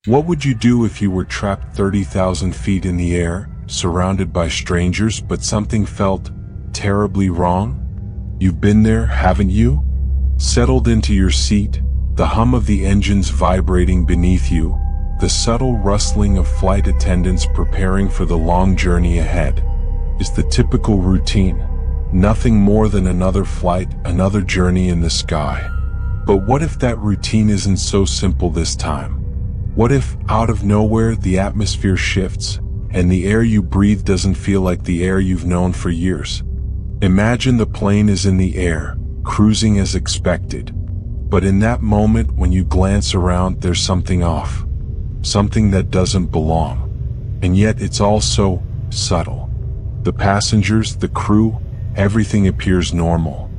What would you do if you were trapped 30,000 feet in the air, surrounded by strangers, but something felt terribly wrong? You've been there, haven't you? Settled into your seat, the hum of the engines vibrating beneath you, the subtle rustling of flight attendants preparing for the long journey ahead. Is the typical routine. Nothing more than another flight, another journey in the sky. But what if that routine isn't so simple this time? What if, out of nowhere, the atmosphere shifts, and the air you breathe doesn't feel like the air you've known for years? Imagine the plane is in the air, cruising as expected. But in that moment, when you glance around, there's something off. Something that doesn't belong. And yet it's all so subtle. The passengers, the crew, everything appears normal.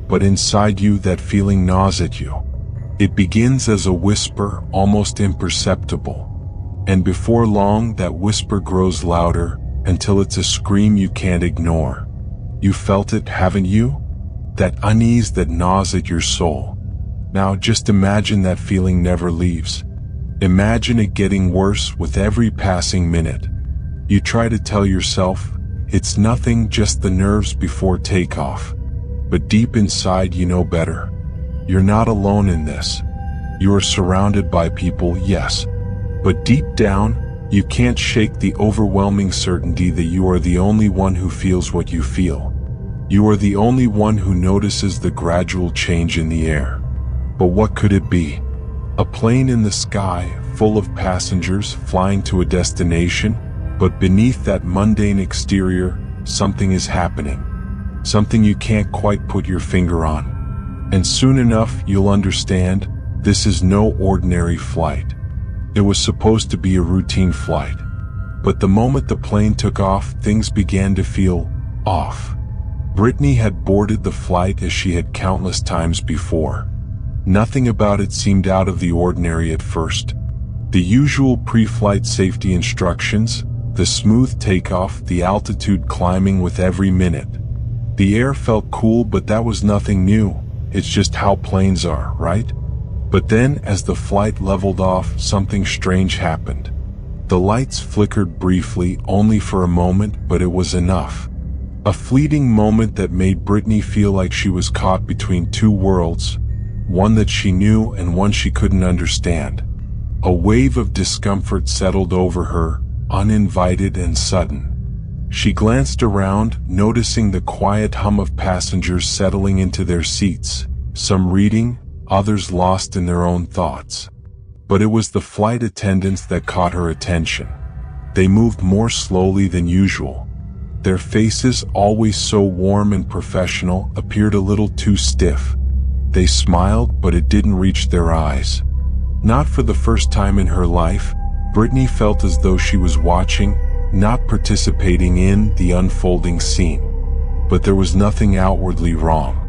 But inside you, that feeling gnaws at you. It begins as a whisper, almost imperceptible. And before long, that whisper grows louder, until it's a scream you can't ignore. You felt it, haven't you? That unease that gnaws at your soul. Now just imagine that feeling never leaves. Imagine it getting worse with every passing minute. You try to tell yourself, it's nothing, just the nerves before takeoff. But deep inside you know better. You're not alone in this. You are surrounded by people, yes. But deep down, you can't shake the overwhelming certainty that you are the only one who feels what you feel. You are the only one who notices the gradual change in the air. But what could it be? A plane in the sky, full of passengers flying to a destination, but beneath that mundane exterior, something is happening. Something you can't quite put your finger on. And soon enough, you'll understand, this is no ordinary flight. It was supposed to be a routine flight. But the moment the plane took off, things began to feel off. Brittany had boarded the flight as she had countless times before. Nothing about it seemed out of the ordinary at first. The usual pre-flight safety instructions, the smooth takeoff, the altitude climbing with every minute. The air felt cool, but that was nothing new. It's just how planes are, right? But then, as the flight leveled off, something strange happened. The lights flickered briefly, only for a moment, but it was enough. A fleeting moment that made Brittany feel like she was caught between two worlds, one that she knew and one she couldn't understand. A wave of discomfort settled over her, uninvited and sudden. She glanced around, noticing the quiet hum of passengers settling into their seats, some reading, others lost in their own thoughts. But it was the flight attendants that caught her attention. They moved more slowly than usual. Their faces, always so warm and professional, appeared a little too stiff. They smiled, but it didn't reach their eyes. Not for the first time in her life, Brittany felt as though she was watching, not participating in, the unfolding scene. But there was nothing outwardly wrong.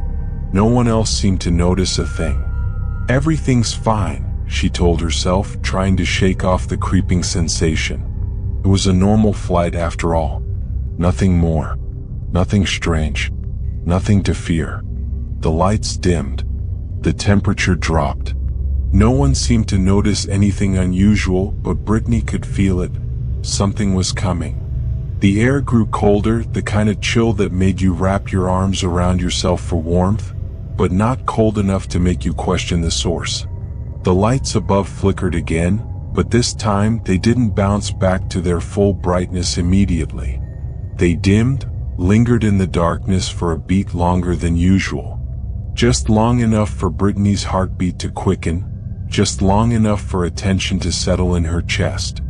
No one else seemed to notice a thing. Everything's fine, she told herself, trying to shake off the creeping sensation. It was a normal flight after all. Nothing more. Nothing strange. Nothing to fear. The lights dimmed. The temperature dropped. No one seemed to notice anything unusual, but Brittany could feel it. Something was coming. The air grew colder, the kind of chill that made you wrap your arms around yourself for warmth, but not cold enough to make you question the source. The lights above flickered again, but this time they didn't bounce back to their full brightness immediately. They dimmed, lingered in the darkness for a beat longer than usual. Just long enough for Brittany's heartbeat to quicken, just long enough for attention to settle in her chest.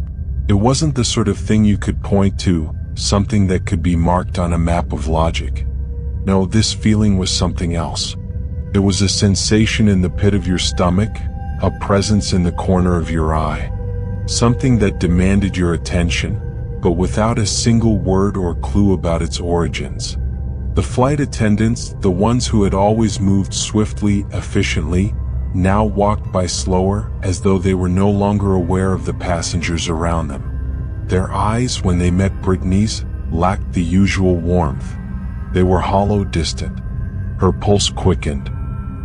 It wasn't the sort of thing you could point to, something that could be marked on a map of logic. No, this feeling was something else. It was a sensation in the pit of your stomach, a presence in the corner of your eye. Something that demanded your attention, but without a single word or clue about its origins. The flight attendants, the ones who had always moved swiftly, efficiently, now walked by slower, as though they were no longer aware of the passengers around them. Their eyes, when they met Brittany's, lacked the usual warmth. They were hollow, distant. Her pulse quickened.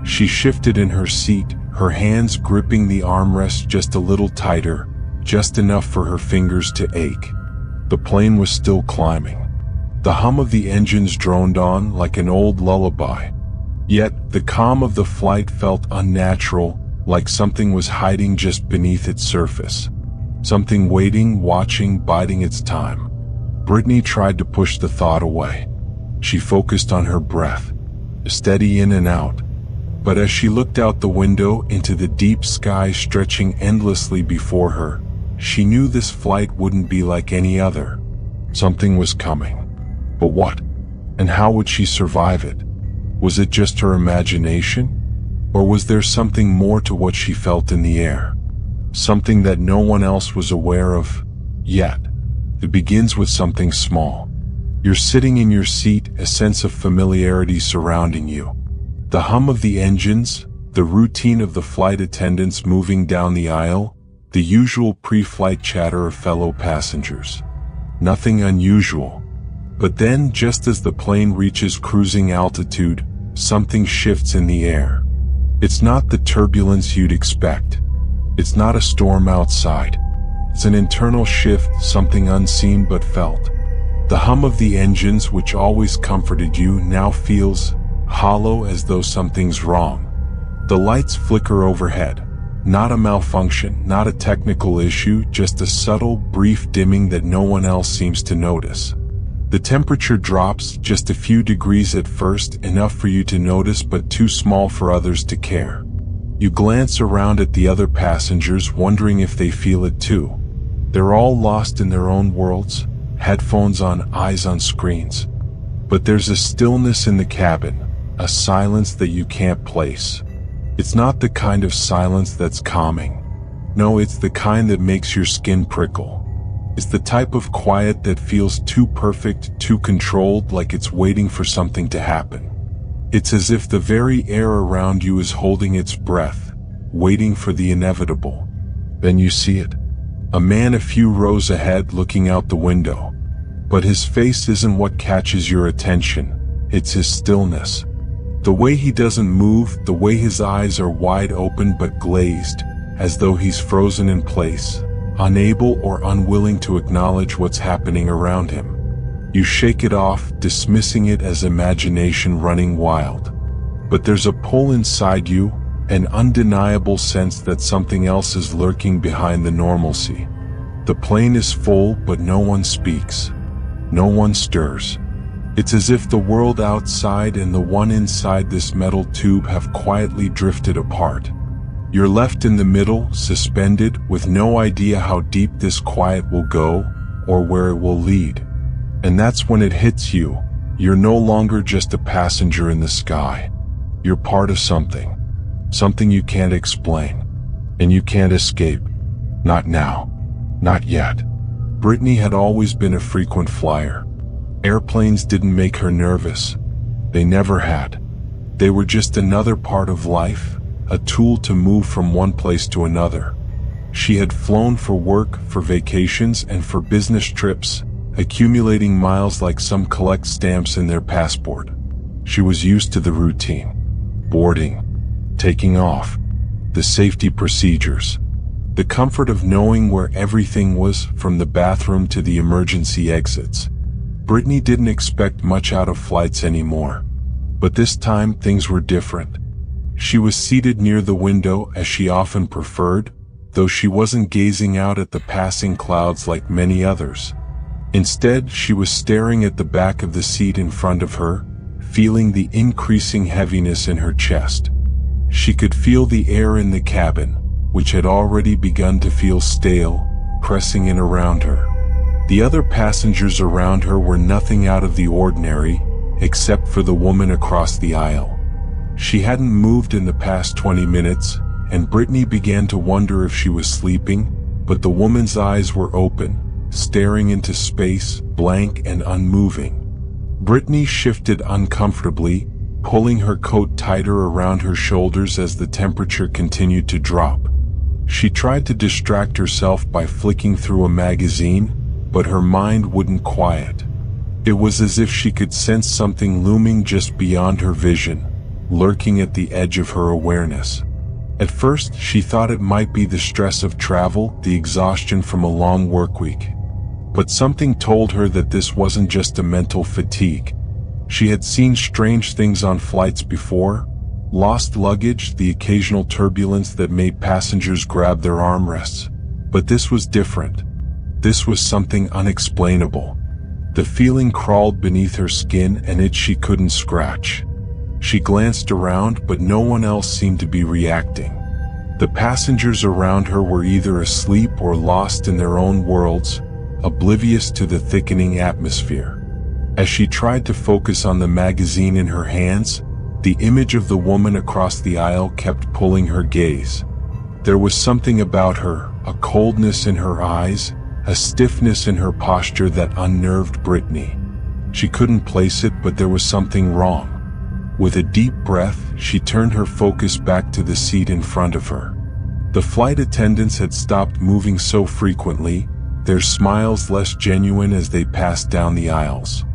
She shifted in her seat, her hands gripping the armrest just a little tighter, just enough for her fingers to ache. The plane was still climbing. The hum of the engines droned on like an old lullaby. Yet, the calm of the flight felt unnatural, like something was hiding just beneath its surface. Something waiting, watching, biding its time. Brittany tried to push the thought away. She focused on her breath, steady in and out. But as she looked out the window into the deep sky stretching endlessly before her, she knew this flight wouldn't be like any other. Something was coming. But what? And how would she survive it? Was it just her imagination? Or was there something more to what she felt in the air? Something that no one else was aware of yet. It begins with something small. You're sitting in your seat, a sense of familiarity surrounding you. The hum of the engines, the routine of the flight attendants moving down the aisle, the usual pre-flight chatter of fellow passengers. Nothing unusual. But then, just as the plane reaches cruising altitude, something shifts in the air. It's not the turbulence you'd expect. It's not a storm outside. It's an internal shift, something unseen but felt. The hum of the engines, which always comforted you, now feels hollow, as though something's wrong. The lights flicker overhead. Not a malfunction, not a technical issue, just a subtle, brief dimming that no one else seems to notice. The temperature drops just a few degrees at first, enough for you to notice but too small for others to care. You glance around at the other passengers, wondering if they feel it too. They're all lost in their own worlds, headphones on, eyes on screens. But there's a stillness in the cabin, a silence that you can't place. It's not the kind of silence that's calming. No, it's the kind that makes your skin prickle. It's the type of quiet that feels too perfect, too controlled, like it's waiting for something to happen. It's as if the very air around you is holding its breath, waiting for the inevitable. Then you see it. A man a few rows ahead, looking out the window. But his face isn't what catches your attention. It's his stillness. The way he doesn't move, the way his eyes are wide open but glazed, as though he's frozen in place, unable or unwilling to acknowledge what's happening around him. You shake it off, dismissing it as imagination running wild. But there's a pull inside you, an undeniable sense that something else is lurking behind the normalcy. The plane is full, but no one speaks. No one stirs. It's as if the world outside and the one inside this metal tube have quietly drifted apart. You're left in the middle, suspended, with no idea how deep this quiet will go, or where it will lead. And that's when it hits you. You're no longer just a passenger in the sky. You're part of something. Something you can't explain. And you can't escape. Not now. Not yet. Brittany had always been a frequent flyer. Airplanes didn't make her nervous. They never had. They were just another part of life, a tool to move from one place to another. She had flown for work, for vacations, and for business trips, accumulating miles like some collect stamps in their passport. She was used to the routine. Boarding, taking off, the safety procedures, the comfort of knowing where everything was, from the bathroom to the emergency exits. Brittany didn't expect much out of flights anymore. But this time things were different. She was seated near the window, as she often preferred, though she wasn't gazing out at the passing clouds like many others. Instead, she was staring at the back of the seat in front of her, feeling the increasing heaviness in her chest. She could feel the air in the cabin, which had already begun to feel stale, pressing in around her. The other passengers around her were nothing out of the ordinary, except for the woman across the aisle. She hadn't moved in the past 20 minutes, and Brittany began to wonder if she was sleeping, but the woman's eyes were open, staring into space, blank and unmoving. Brittany shifted uncomfortably, pulling her coat tighter around her shoulders as the temperature continued to drop. She tried to distract herself by flicking through a magazine, but her mind wouldn't quiet. It was as if she could sense something looming just beyond her vision, lurking at the edge of her awareness. At first, she thought it might be the stress of travel, the exhaustion from a long workweek. But something told her that this wasn't just a mental fatigue. She had seen strange things on flights before: lost luggage, the occasional turbulence that made passengers grab their armrests. But this was different. This was something unexplainable. The feeling crawled beneath her skin, and she couldn't scratch. She glanced around, but no one else seemed to be reacting. The passengers around her were either asleep or lost in their own worlds, oblivious to the thickening atmosphere. As she tried to focus on the magazine in her hands, the image of the woman across the aisle kept pulling her gaze. There was something about her, a coldness in her eyes, a stiffness in her posture that unnerved Brittany. She couldn't place it, but there was something wrong. With a deep breath, she turned her focus back to the seat in front of her. The flight attendants had stopped moving so frequently, their smiles less genuine as they passed down the aisles.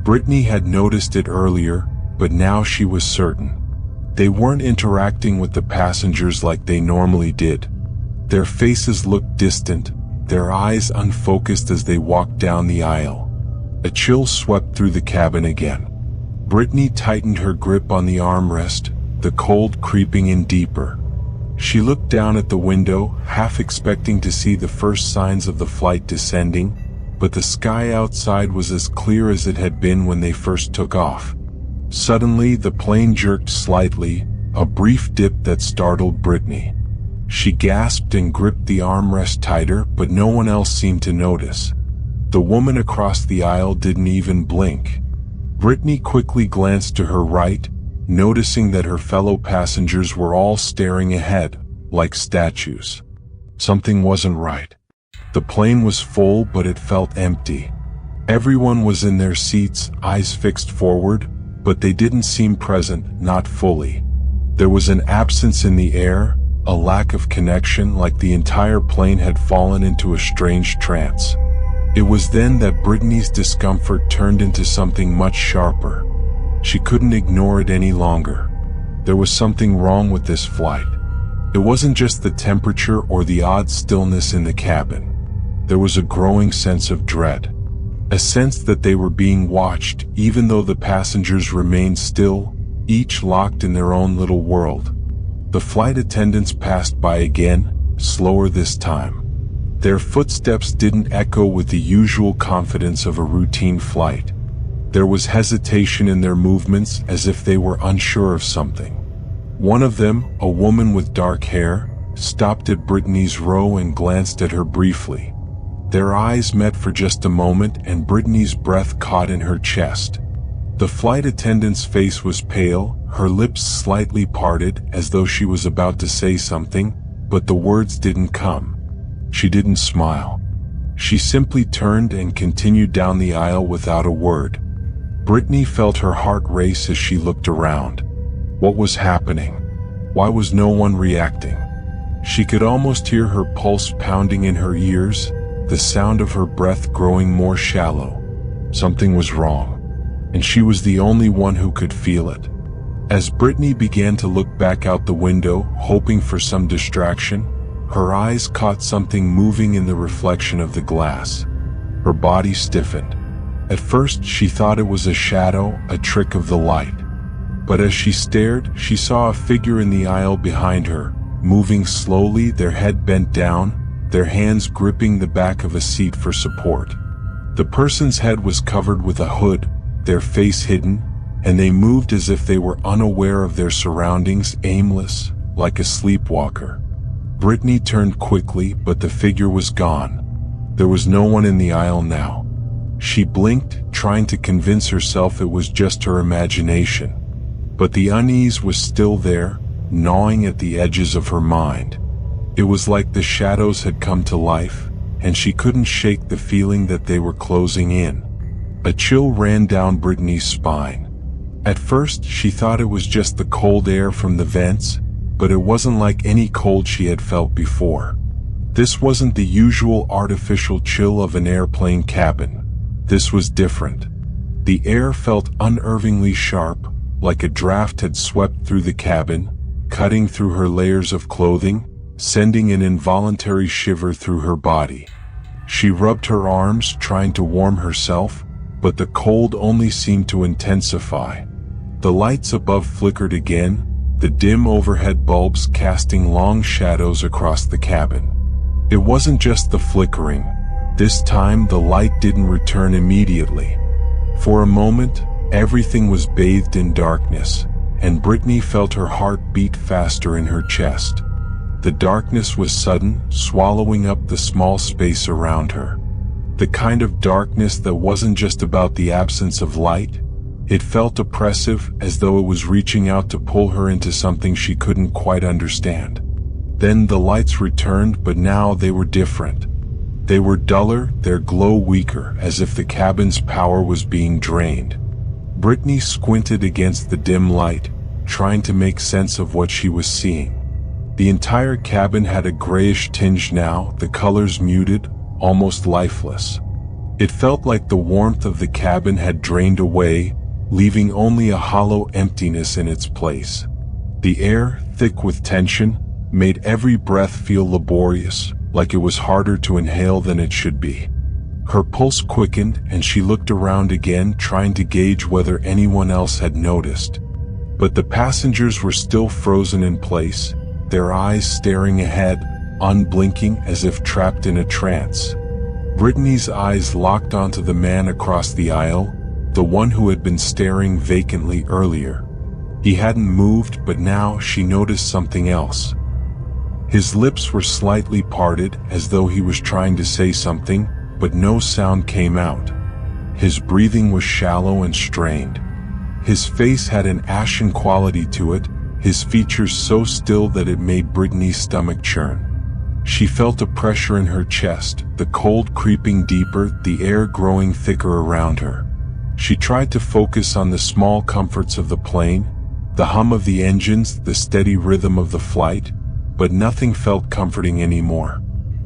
Brittany had noticed it earlier, but now she was certain. They weren't interacting with the passengers like they normally did. Their faces looked distant, their eyes unfocused as they walked down the aisle. A chill swept through the cabin again. Brittany tightened her grip on the armrest, the cold creeping in deeper. She looked down at the window, half expecting to see the first signs of the flight descending, but the sky outside was as clear as it had been when they first took off. Suddenly, the plane jerked slightly, a brief dip that startled Brittany. She gasped and gripped the armrest tighter, but no one else seemed to notice. The woman across the aisle didn't even blink. Brittany quickly glanced to her right, noticing that her fellow passengers were all staring ahead, like statues. Something wasn't right. The plane was full, but it felt empty. Everyone was in their seats, eyes fixed forward, but they didn't seem present, not fully. There was an absence in the air, a lack of connection, like the entire plane had fallen into a strange trance. It was then that Brittany's discomfort turned into something much sharper. She couldn't ignore it any longer. There was something wrong with this flight. It wasn't just the temperature or the odd stillness in the cabin. There was a growing sense of dread. A sense that they were being watched, even though the passengers remained still, each locked in their own little world. The flight attendants passed by again, slower this time. Their footsteps didn't echo with the usual confidence of a routine flight. There was hesitation in their movements, as if they were unsure of something. One of them, a woman with dark hair, stopped at Brittany's row and glanced at her briefly. Their eyes met for just a moment, and Brittany's breath caught in her chest. The flight attendant's face was pale, her lips slightly parted, as though she was about to say something, but the words didn't come. She didn't smile. She simply turned and continued down the aisle without a word. Brittany felt her heart race as she looked around. What was happening? Why was no one reacting? She could almost hear her pulse pounding in her ears, the sound of her breath growing more shallow. Something was wrong, and she was the only one who could feel it. As Brittany began to look back out the window, hoping for some distraction, her eyes caught something moving in the reflection of the glass. Her body stiffened. At first, she thought it was a shadow, a trick of the light. But as she stared, she saw a figure in the aisle behind her, moving slowly, their head bent down, their hands gripping the back of a seat for support. The person's head was covered with a hood, their face hidden, and they moved as if they were unaware of their surroundings, aimless, like a sleepwalker. Brittany turned quickly, but the figure was gone. There was no one in the aisle now. She blinked, trying to convince herself it was just her imagination. But the unease was still there, gnawing at the edges of her mind. It was like the shadows had come to life, and she couldn't shake the feeling that they were closing in. A chill ran down Brittany's spine. At first, she thought it was just the cold air from the vents, but it wasn't like any cold she had felt before. This wasn't the usual artificial chill of an airplane cabin. This was different. The air felt unnervingly sharp, like a draft had swept through the cabin, cutting through her layers of clothing, sending an involuntary shiver through her body. She rubbed her arms, trying to warm herself, but the cold only seemed to intensify. The lights above flickered again, the dim overhead bulbs casting long shadows across the cabin. It wasn't just the flickering. This time the light didn't return immediately. For a moment, everything was bathed in darkness, and Brittany felt her heart beat faster in her chest. The darkness was sudden, swallowing up the small space around her. The kind of darkness that wasn't just about the absence of light. It felt oppressive, as though it was reaching out to pull her into something she couldn't quite understand. Then the lights returned, but now they were different. They were duller, their glow weaker, as if the cabin's power was being drained. Brittany squinted against the dim light, trying to make sense of what she was seeing. The entire cabin had a grayish tinge now, the colors muted, almost lifeless. It felt like the warmth of the cabin had drained away, leaving only a hollow emptiness in its place. The air, thick with tension, made every breath feel laborious, like it was harder to inhale than it should be. Her pulse quickened, and she looked around again, trying to gauge whether anyone else had noticed. But the passengers were still frozen in place, their eyes staring ahead, unblinking as if trapped in a trance. Brittany's eyes locked onto the man across the aisle, the one who had been staring vacantly earlier. He hadn't moved, but now she noticed something else. His lips were slightly parted, as though he was trying to say something, but no sound came out. His breathing was shallow and strained. His face had an ashen quality to it, his features so still that it made Brittany's stomach churn. She felt a pressure in her chest, the cold creeping deeper, the air growing thicker around her. She tried to focus on the small comforts of the plane, the hum of the engines, the steady rhythm of the flight, but nothing felt comforting anymore.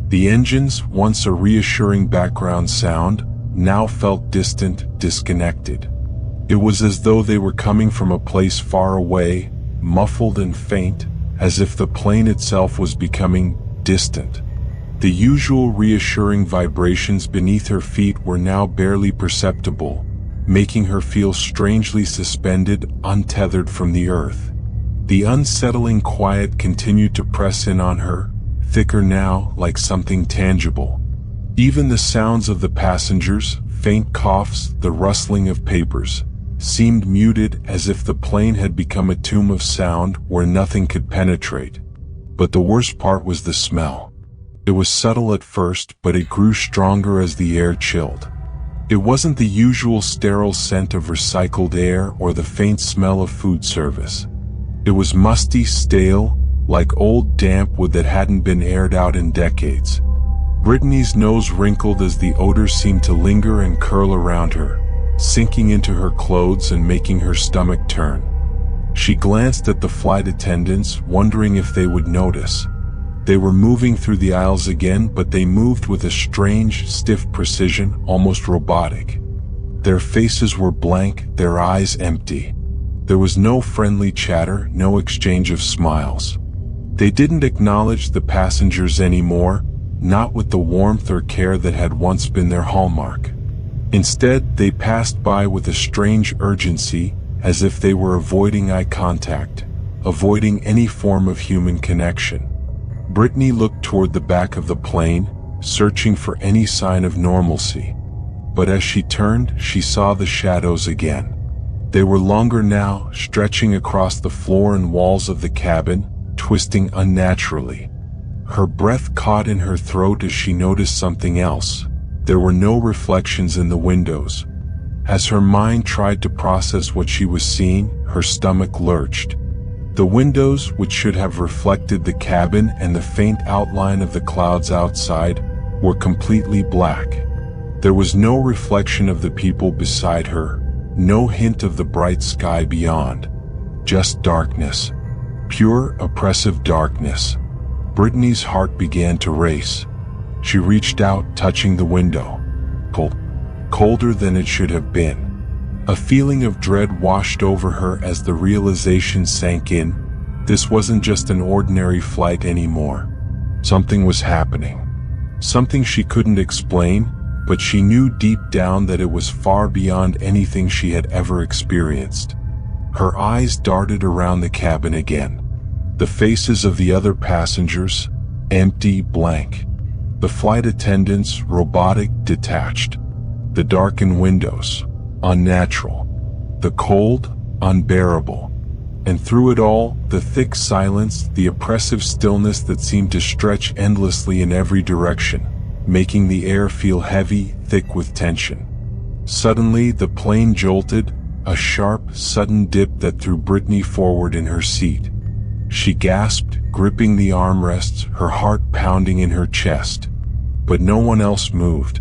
The engines, once a reassuring background sound, now felt distant, disconnected. It was as though they were coming from a place far away, muffled and faint, as if the plane itself was becoming distant. The usual reassuring vibrations beneath her feet were now barely perceptible, making her feel strangely suspended, untethered from the earth. The unsettling quiet continued to press in on her, thicker now, like something tangible. Even the sounds of the passengers, faint coughs, the rustling of papers, seemed muted, as if the plane had become a tomb of sound where nothing could penetrate. But the worst part was the smell. It was subtle at first, but it grew stronger as the air chilled. It wasn't the usual sterile scent of recycled air or the faint smell of food service. It was musty, stale, like old damp wood that hadn't been aired out in decades. Brittany's nose wrinkled as the odor seemed to linger and curl around her, sinking into her clothes and making her stomach turn. She glanced at the flight attendants, wondering if they would notice. They were moving through the aisles again, but they moved with a strange, stiff precision, almost robotic. Their faces were blank, their eyes empty. There was no friendly chatter, no exchange of smiles. They didn't acknowledge the passengers anymore, not with the warmth or care that had once been their hallmark. Instead, they passed by with a strange urgency, as if they were avoiding eye contact, avoiding any form of human connection. Brittany looked toward the back of the plane, searching for any sign of normalcy. But as she turned, she saw the shadows again. They were longer now, stretching across the floor and walls of the cabin, twisting unnaturally. Her breath caught in her throat as she noticed something else. There were no reflections in the windows. As her mind tried to process what she was seeing, her stomach lurched. The windows, which should have reflected the cabin and the faint outline of the clouds outside, were completely black. There was no reflection of the people beside her, no hint of the bright sky beyond. Just darkness. Pure, oppressive darkness. Brittany's heart began to race. She reached out, touching the window. Cold. Colder than it should have been. A feeling of dread washed over her as the realization sank in. This wasn't just an ordinary flight anymore. Something was happening. Something she couldn't explain, but she knew deep down that it was far beyond anything she had ever experienced. Her eyes darted around the cabin again. The faces of the other passengers, empty, blank. The flight attendants, robotic, detached. The darkened windows, unnatural. The cold, unbearable. And through it all, the thick silence, the oppressive stillness that seemed to stretch endlessly in every direction, making the air feel heavy, thick with tension. Suddenly, the plane jolted, a sharp, sudden dip that threw Brittany forward in her seat. She gasped, gripping the armrests, her heart pounding in her chest. But no one else moved.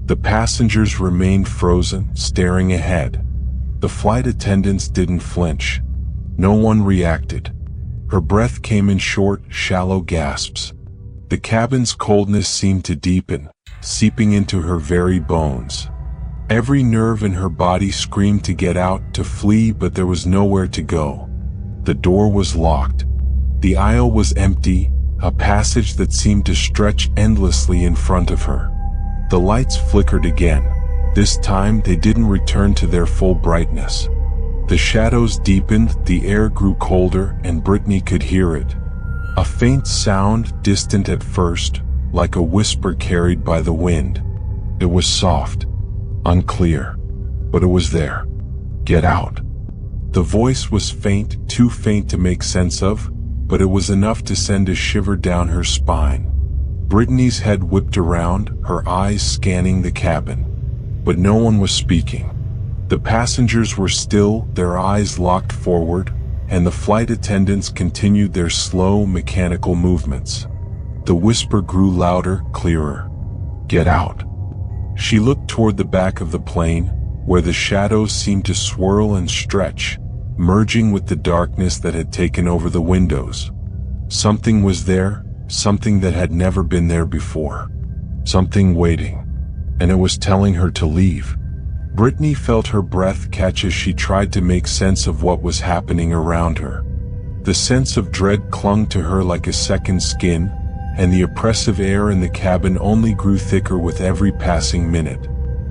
The passengers remained frozen, staring ahead. The flight attendants didn't flinch. No one reacted. Her breath came in short, shallow gasps. The cabin's coldness seemed to deepen, seeping into her very bones. Every nerve in her body screamed to get out, to flee, but there was nowhere to go. The door was locked. The aisle was empty, a passage that seemed to stretch endlessly in front of her. The lights flickered again. This time they didn't return to their full brightness. The shadows deepened, the air grew colder, and Brittany could hear it. A faint sound, distant at first, like a whisper carried by the wind. It was soft, unclear, but it was there. Get out. The voice was faint, too faint to make sense of, but it was enough to send a shiver down her spine. Brittany's head whipped around, her eyes scanning the cabin. But no one was speaking. The passengers were still, their eyes locked forward, and the flight attendants continued their slow, mechanical movements. The whisper grew louder, clearer. Get out. She looked toward the back of the plane, where the shadows seemed to swirl and stretch, merging with the darkness that had taken over the windows. Something was there, something that had never been there before. Something waiting. And it was telling her to leave. Brittany felt her breath catch as she tried to make sense of what was happening around her. The sense of dread clung to her like a second skin, and the oppressive air in the cabin only grew thicker with every passing minute.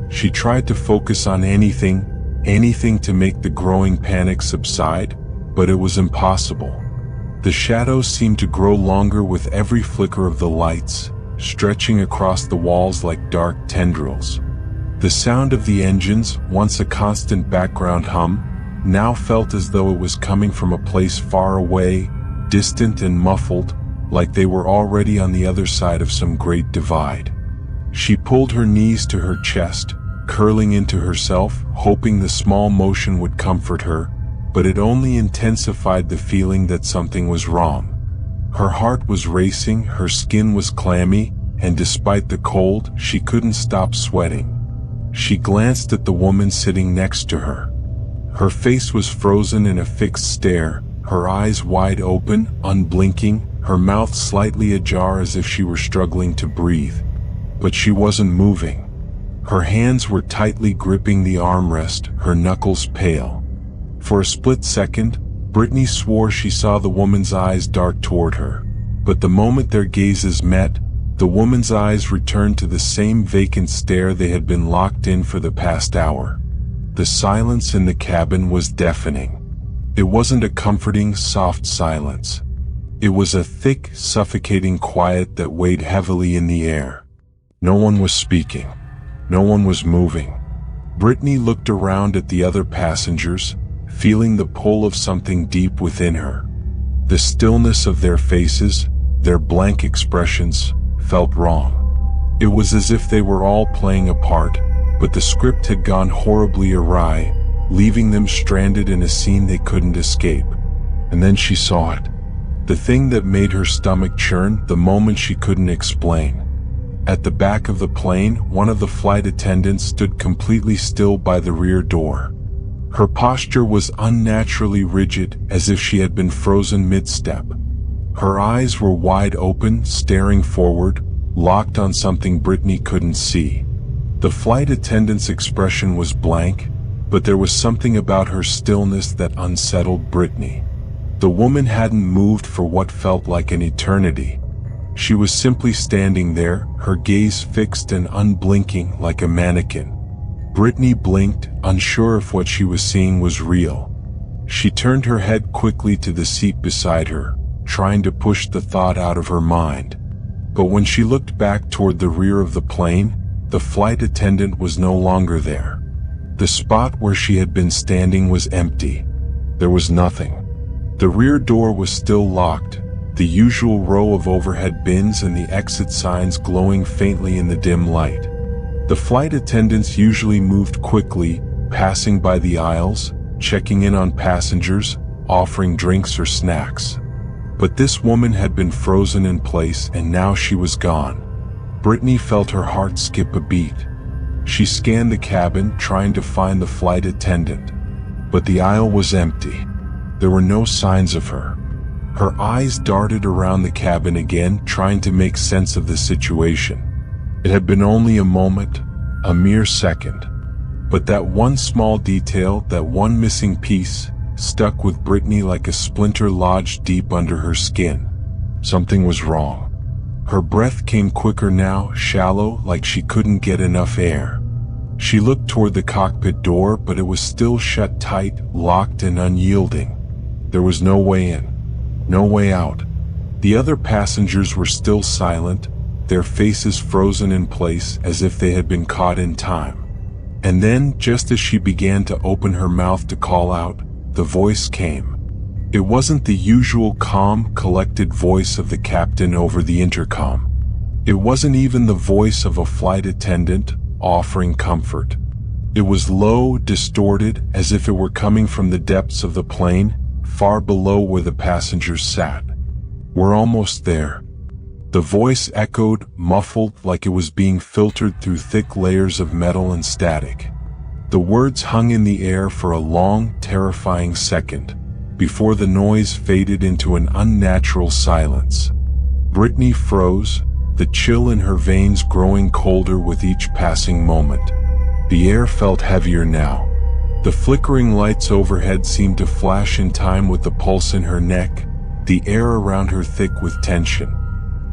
She tried to focus on anything to make the growing panic subside, but it was impossible. The shadows seemed to grow longer with every flicker of the lights, stretching across the walls like dark tendrils. The sound of the engines, once a constant background hum, now felt as though it was coming from a place far away, distant and muffled, like they were already on the other side of some great divide. She pulled her knees to her chest, curling into herself, hoping the small motion would comfort her, but it only intensified the feeling that something was wrong. Her heart was racing, her skin was clammy, and despite the cold, she couldn't stop sweating. She glanced at the woman sitting next to her. Her face was frozen in a fixed stare, her eyes wide open, unblinking, her mouth slightly ajar as if she were struggling to breathe. But she wasn't moving. Her hands were tightly gripping the armrest, her knuckles pale. For a split second, Brittany swore she saw the woman's eyes dart toward her. But the moment their gazes met, the woman's eyes returned to the same vacant stare they had been locked in for the past hour. The silence in the cabin was deafening. It wasn't a comforting, soft silence. It was a thick, suffocating quiet that weighed heavily in the air. No one was speaking. No one was moving. Brittany looked around at the other passengers, feeling the pull of something deep within her. The stillness of their faces, their blank expressions, felt wrong. It was as if they were all playing a part, but the script had gone horribly awry, leaving them stranded in a scene they couldn't escape. And then she saw it. The thing that made her stomach churn, the moment she couldn't explain. At the back of the plane, one of the flight attendants stood completely still by the rear door. Her posture was unnaturally rigid, as if she had been frozen mid-step. Her eyes were wide open, staring forward, locked on something Brittany couldn't see. The flight attendant's expression was blank, but there was something about her stillness that unsettled Brittany. The woman hadn't moved for what felt like an eternity. She was simply standing there, her gaze fixed and unblinking like a mannequin. Brittany blinked, unsure if what she was seeing was real. She turned her head quickly to the seat beside her, trying to push the thought out of her mind. But when she looked back toward the rear of the plane, the flight attendant was no longer there. The spot where she had been standing was empty. There was nothing. The rear door was still locked, the usual row of overhead bins and the exit signs glowing faintly in the dim light. The flight attendants usually moved quickly, passing by the aisles, checking in on passengers, offering drinks or snacks. But this woman had been frozen in place and now she was gone. Brittany felt her heart skip a beat. She scanned the cabin, trying to find the flight attendant. But the aisle was empty. There were no signs of her. Her eyes darted around the cabin again, trying to make sense of the situation. It had been only a moment, a mere second. But that one small detail, that one missing piece, stuck with Brittany like a splinter lodged deep under her skin. Something was wrong. Her breath came quicker now, shallow, like she couldn't get enough air. She looked toward the cockpit door, but it was still shut tight, locked and unyielding. There was no way in, no way out. The other passengers were still silent, their faces frozen in place as if they had been caught in time. And then, just as she began to open her mouth to call out, the voice came. It wasn't the usual calm, collected voice of the captain over the intercom. It wasn't even the voice of a flight attendant, offering comfort. It was low, distorted, as if it were coming from the depths of the plane, far below where the passengers sat. "We're almost there." The voice echoed, muffled, like it was being filtered through thick layers of metal and static. The words hung in the air for a long, terrifying second, before the noise faded into an unnatural silence. Brittany froze, the chill in her veins growing colder with each passing moment. The air felt heavier now. The flickering lights overhead seemed to flash in time with the pulse in her neck, the air around her thick with tension.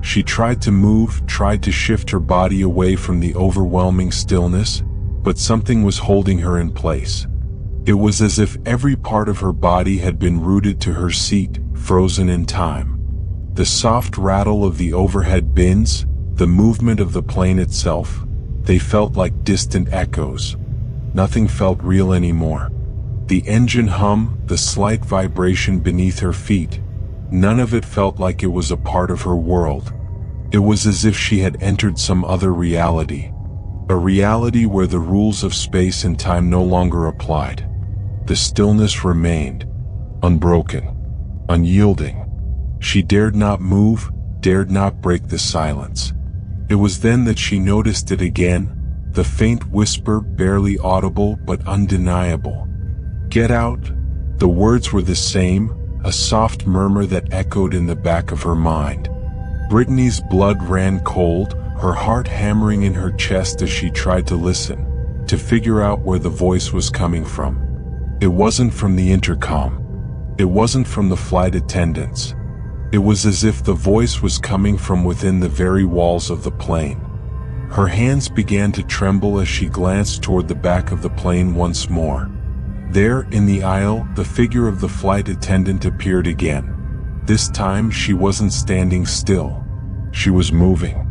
She tried to move, tried to shift her body away from the overwhelming stillness, but something was holding her in place. It was as if every part of her body had been rooted to her seat, frozen in time. The soft rattle of the overhead bins, the movement of the plane itself, they felt like distant echoes. Nothing felt real anymore. The engine hum, the slight vibration beneath her feet, none of it felt like it was a part of her world. It was as if she had entered some other reality. A reality where the rules of space and time no longer applied. The stillness remained, unbroken, unyielding. She dared not move, dared not break the silence. It was then that she noticed it again, the faint whisper, barely audible but undeniable. "Get out." The words were the same, a soft murmur that echoed in the back of her mind. Brittany's blood ran cold, her heart hammering in her chest as she tried to listen, to figure out where the voice was coming from. It wasn't from the intercom. It wasn't from the flight attendants. It was as if the voice was coming from within the very walls of the plane. Her hands began to tremble as she glanced toward the back of the plane once more. There, in the aisle, the figure of the flight attendant appeared again. This time, she wasn't standing still. She was moving.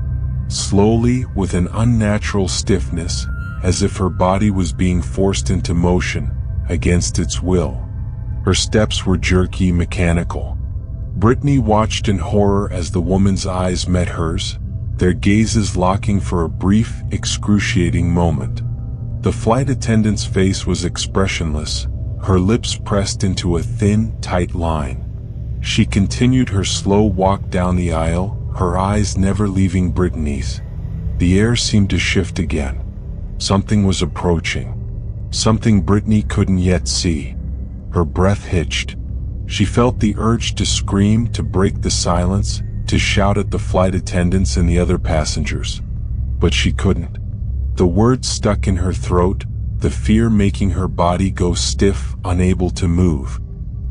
Slowly, with an unnatural stiffness, as if her body was being forced into motion, against its will. Her steps were jerky, mechanical. Brittany watched in horror as the woman's eyes met hers, their gazes locking for a brief, excruciating moment. The flight attendant's face was expressionless, her lips pressed into a thin, tight line. She continued her slow walk down the aisle, her eyes never leaving Brittany's. The air seemed to shift again. Something was approaching. Something Brittany couldn't yet see. Her breath hitched. She felt the urge to scream, to break the silence, to shout at the flight attendants and the other passengers. But she couldn't. The words stuck in her throat, the fear making her body go stiff, unable to move.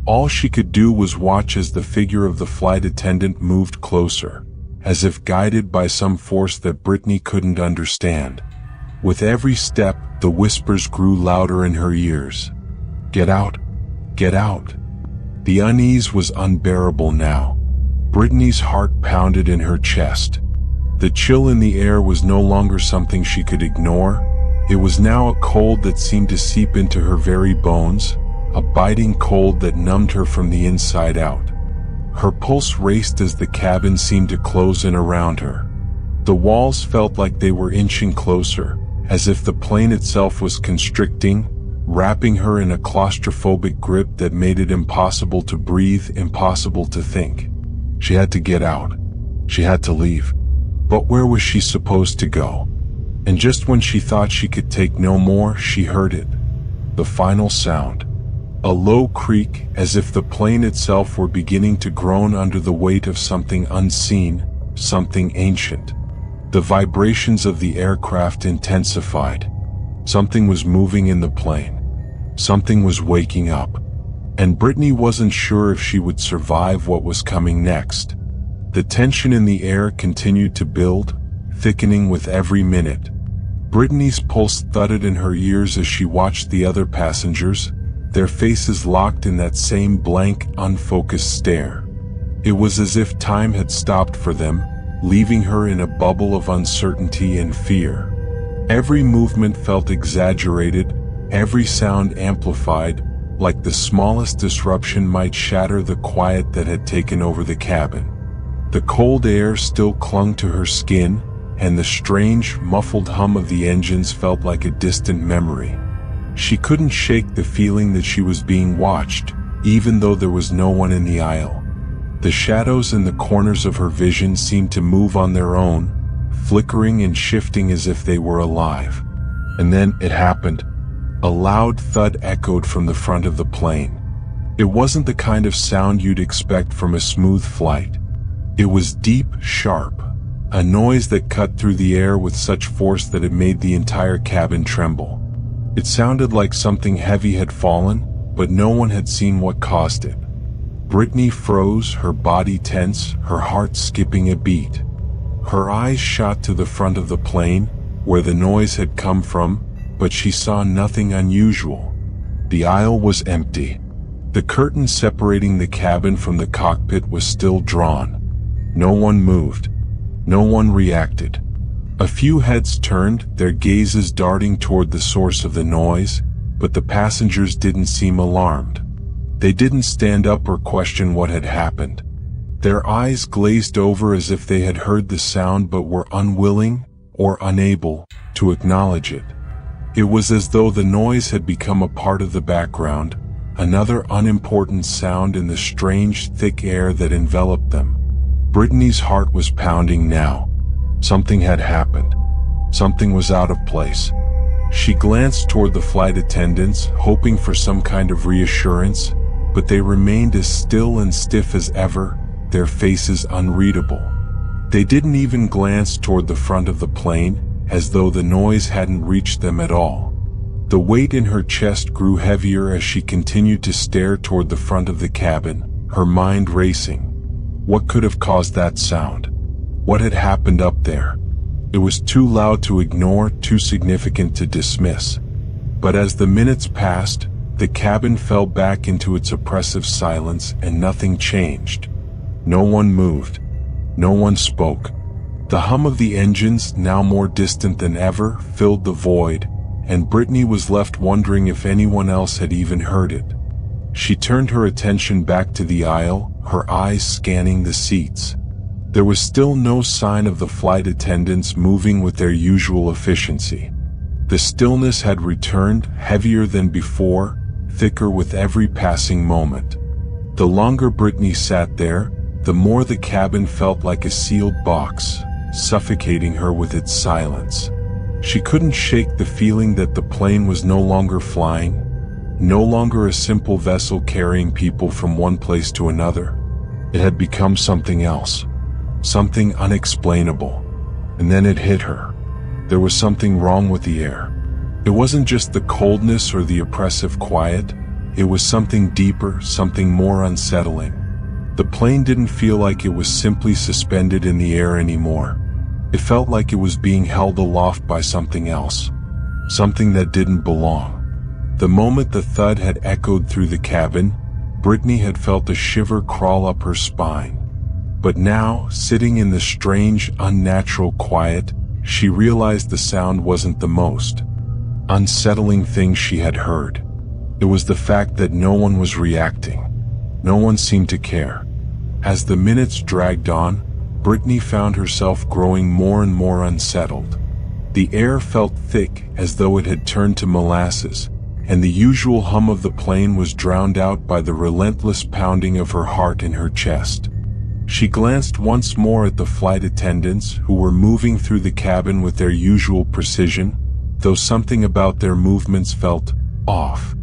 All she could do was watch as the figure of the flight attendant moved closer, as if guided by some force that Brittany couldn't understand. With every step, the whispers grew louder in her ears. "Get out! Get out!" The unease was unbearable now. Brittany's heart pounded in her chest. The chill in the air was no longer something she could ignore. It was now a cold that seemed to seep into her very bones, a biting cold that numbed her from the inside out. Her pulse raced as the cabin seemed to close in around her. The walls felt like they were inching closer, as if the plane itself was constricting, wrapping her in a claustrophobic grip that made it impossible to breathe, impossible to think. She had to get out. She had to leave. But where was she supposed to go? And just when she thought she could take no more, she heard it. The final sound. A low creak, as if the plane itself were beginning to groan under the weight of something unseen, something ancient. The vibrations of the aircraft intensified. Something was moving in the plane. Something was waking up. And Brittany wasn't sure if she would survive what was coming next. The tension in the air continued to build, thickening with every minute. Brittany's pulse thudded in her ears as she watched the other passengers, their faces locked in that same blank, unfocused stare. It was as if time had stopped for them, leaving her in a bubble of uncertainty and fear. Every movement felt exaggerated, every sound amplified, like the smallest disruption might shatter the quiet that had taken over the cabin. The cold air still clung to her skin, and the strange, muffled hum of the engines felt like a distant memory. She couldn't shake the feeling that she was being watched, even though there was no one in the aisle. The shadows in the corners of her vision seemed to move on their own, flickering and shifting as if they were alive. And then it happened. A loud thud echoed from the front of the plane. It wasn't the kind of sound you'd expect from a smooth flight. It was deep, sharp, a noise that cut through the air with such force that it made the entire cabin tremble. It sounded like something heavy had fallen, but no one had seen what caused it. Brittany froze, her body tense, her heart skipping a beat. Her eyes shot to the front of the plane, where the noise had come from, but she saw nothing unusual. The aisle was empty. The curtain separating the cabin from the cockpit was still drawn. No one moved. No one reacted. A few heads turned, their gazes darting toward the source of the noise, but the passengers didn't seem alarmed. They didn't stand up or question what had happened. Their eyes glazed over as if they had heard the sound but were unwilling, or unable, to acknowledge it. It was as though the noise had become a part of the background, another unimportant sound in the strange, thick air that enveloped them. Brittany's heart was pounding now. Something had happened. Something was out of place. She glanced toward the flight attendants, hoping for some kind of reassurance, but they remained as still and stiff as ever, their faces unreadable. They didn't even glance toward the front of the plane, as though the noise hadn't reached them at all. The weight in her chest grew heavier as she continued to stare toward the front of the cabin, her mind racing. What could have caused that sound? What had happened up there? It was too loud to ignore, too significant to dismiss. But as the minutes passed, the cabin fell back into its oppressive silence and nothing changed. No one moved. No one spoke. The hum of the engines, now more distant than ever, filled the void, and Brittany was left wondering if anyone else had even heard it. She turned her attention back to the aisle, her eyes scanning the seats. There was still no sign of the flight attendants moving with their usual efficiency. The stillness had returned, heavier than before, thicker with every passing moment. The longer Brittany sat there, the more the cabin felt like a sealed box, suffocating her with its silence. She couldn't shake the feeling that the plane was no longer flying, no longer a simple vessel carrying people from one place to another. It had become something else, something unexplainable. And then it hit her. There was something wrong with the air. It wasn't just the coldness or the oppressive quiet, It was something deeper, something more unsettling. The plane didn't feel like it was simply suspended in the air anymore. It felt like it was being held aloft by something else. Something that didn't belong. The moment the thud had echoed through the cabin, Brittany had felt a shiver crawl up her spine. But now, sitting in the strange, unnatural quiet, she realized the sound wasn't the most unsettling thing she had heard. It was the fact that no one was reacting. No one seemed to care. As the minutes dragged on, Brittany found herself growing more and more unsettled. The air felt thick, as though it had turned to molasses, and the usual hum of the plane was drowned out by the relentless pounding of her heart in her chest. She glanced once more at the flight attendants, who were moving through the cabin with their usual precision, though something about their movements felt off.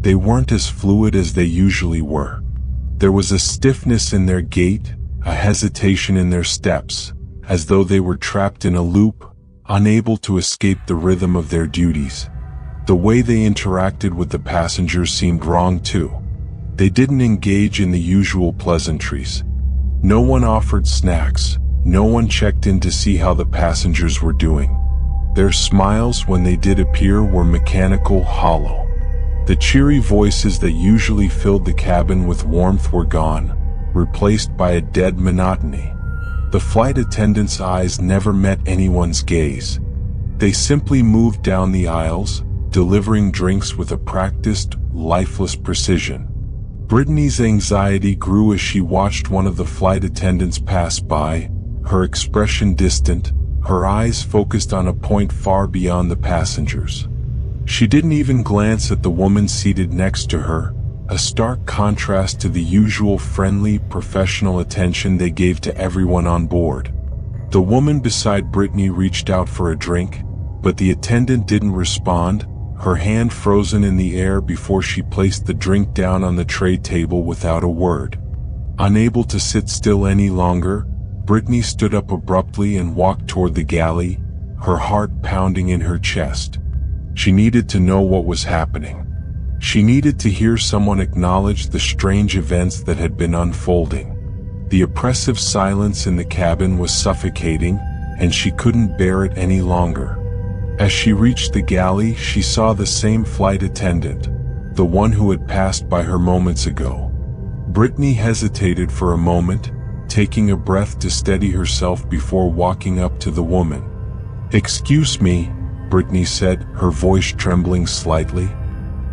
They weren't as fluid as they usually were. There was a stiffness in their gait, a hesitation in their steps, as though they were trapped in a loop, unable to escape the rhythm of their duties. The way they interacted with the passengers seemed wrong too. They didn't engage in the usual pleasantries. No one offered snacks. No one checked in to see how the passengers were doing. Their smiles, when they did appear, were mechanical, hollow. The cheery voices that usually filled the cabin with warmth were gone, replaced by a dead monotony. The flight attendants' eyes never met anyone's gaze. They simply moved down the aisles, delivering drinks with a practiced, lifeless precision. Brittany's anxiety grew as she watched one of the flight attendants pass by, her expression distant, her eyes focused on a point far beyond the passengers. She didn't even glance at the woman seated next to her, a stark contrast to the usual friendly, professional attention they gave to everyone on board. The woman beside Brittany reached out for a drink, but the attendant didn't respond, her hand frozen in the air before she placed the drink down on the tray table without a word. Unable to sit still any longer, Brittany stood up abruptly and walked toward the galley, her heart pounding in her chest. She needed to know what was happening. She needed to hear someone acknowledge the strange events that had been unfolding. The oppressive silence in the cabin was suffocating, and she couldn't bear it any longer. As she reached the galley, she saw the same flight attendant, the one who had passed by her moments ago. Brittany hesitated for a moment, taking a breath to steady herself before walking up to the woman. "Excuse me," Brittany said, her voice trembling slightly.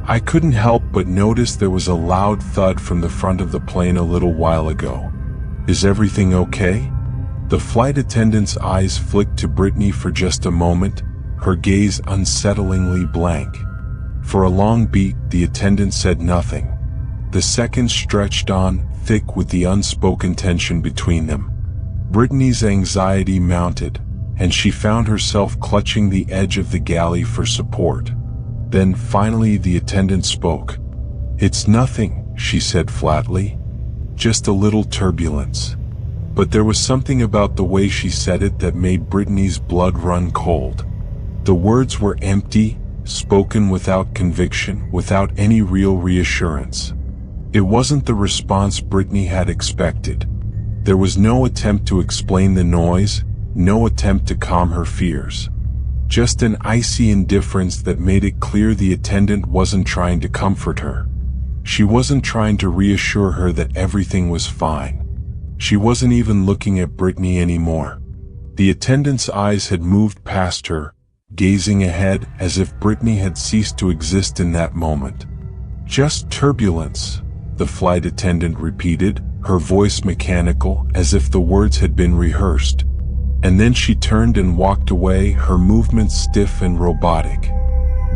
"I couldn't help but notice there was a loud thud from the front of the plane a little while ago. Is everything okay?" The flight attendant's eyes flicked to Brittany for just a moment, her gaze unsettlingly blank. For a long beat, the attendant said nothing. The seconds stretched on, thick with the unspoken tension between them. Brittany's anxiety mounted, and she found herself clutching the edge of the galley for support. Then finally the attendant spoke. "It's nothing," she said flatly. "Just a little turbulence." But there was something about the way she said it that made Brittany's blood run cold. The words were empty, spoken without conviction, without any real reassurance. It wasn't the response Brittany had expected. There was no attempt to explain the noise, no attempt to calm her fears. Just an icy indifference that made it clear the attendant wasn't trying to comfort her. She wasn't trying to reassure her that everything was fine. She wasn't even looking at Brittany anymore. The attendant's eyes had moved past her, gazing ahead as if Brittany had ceased to exist in that moment. "Just turbulence," the flight attendant repeated, her voice mechanical, as if the words had been rehearsed. And then she turned and walked away, her movements stiff and robotic.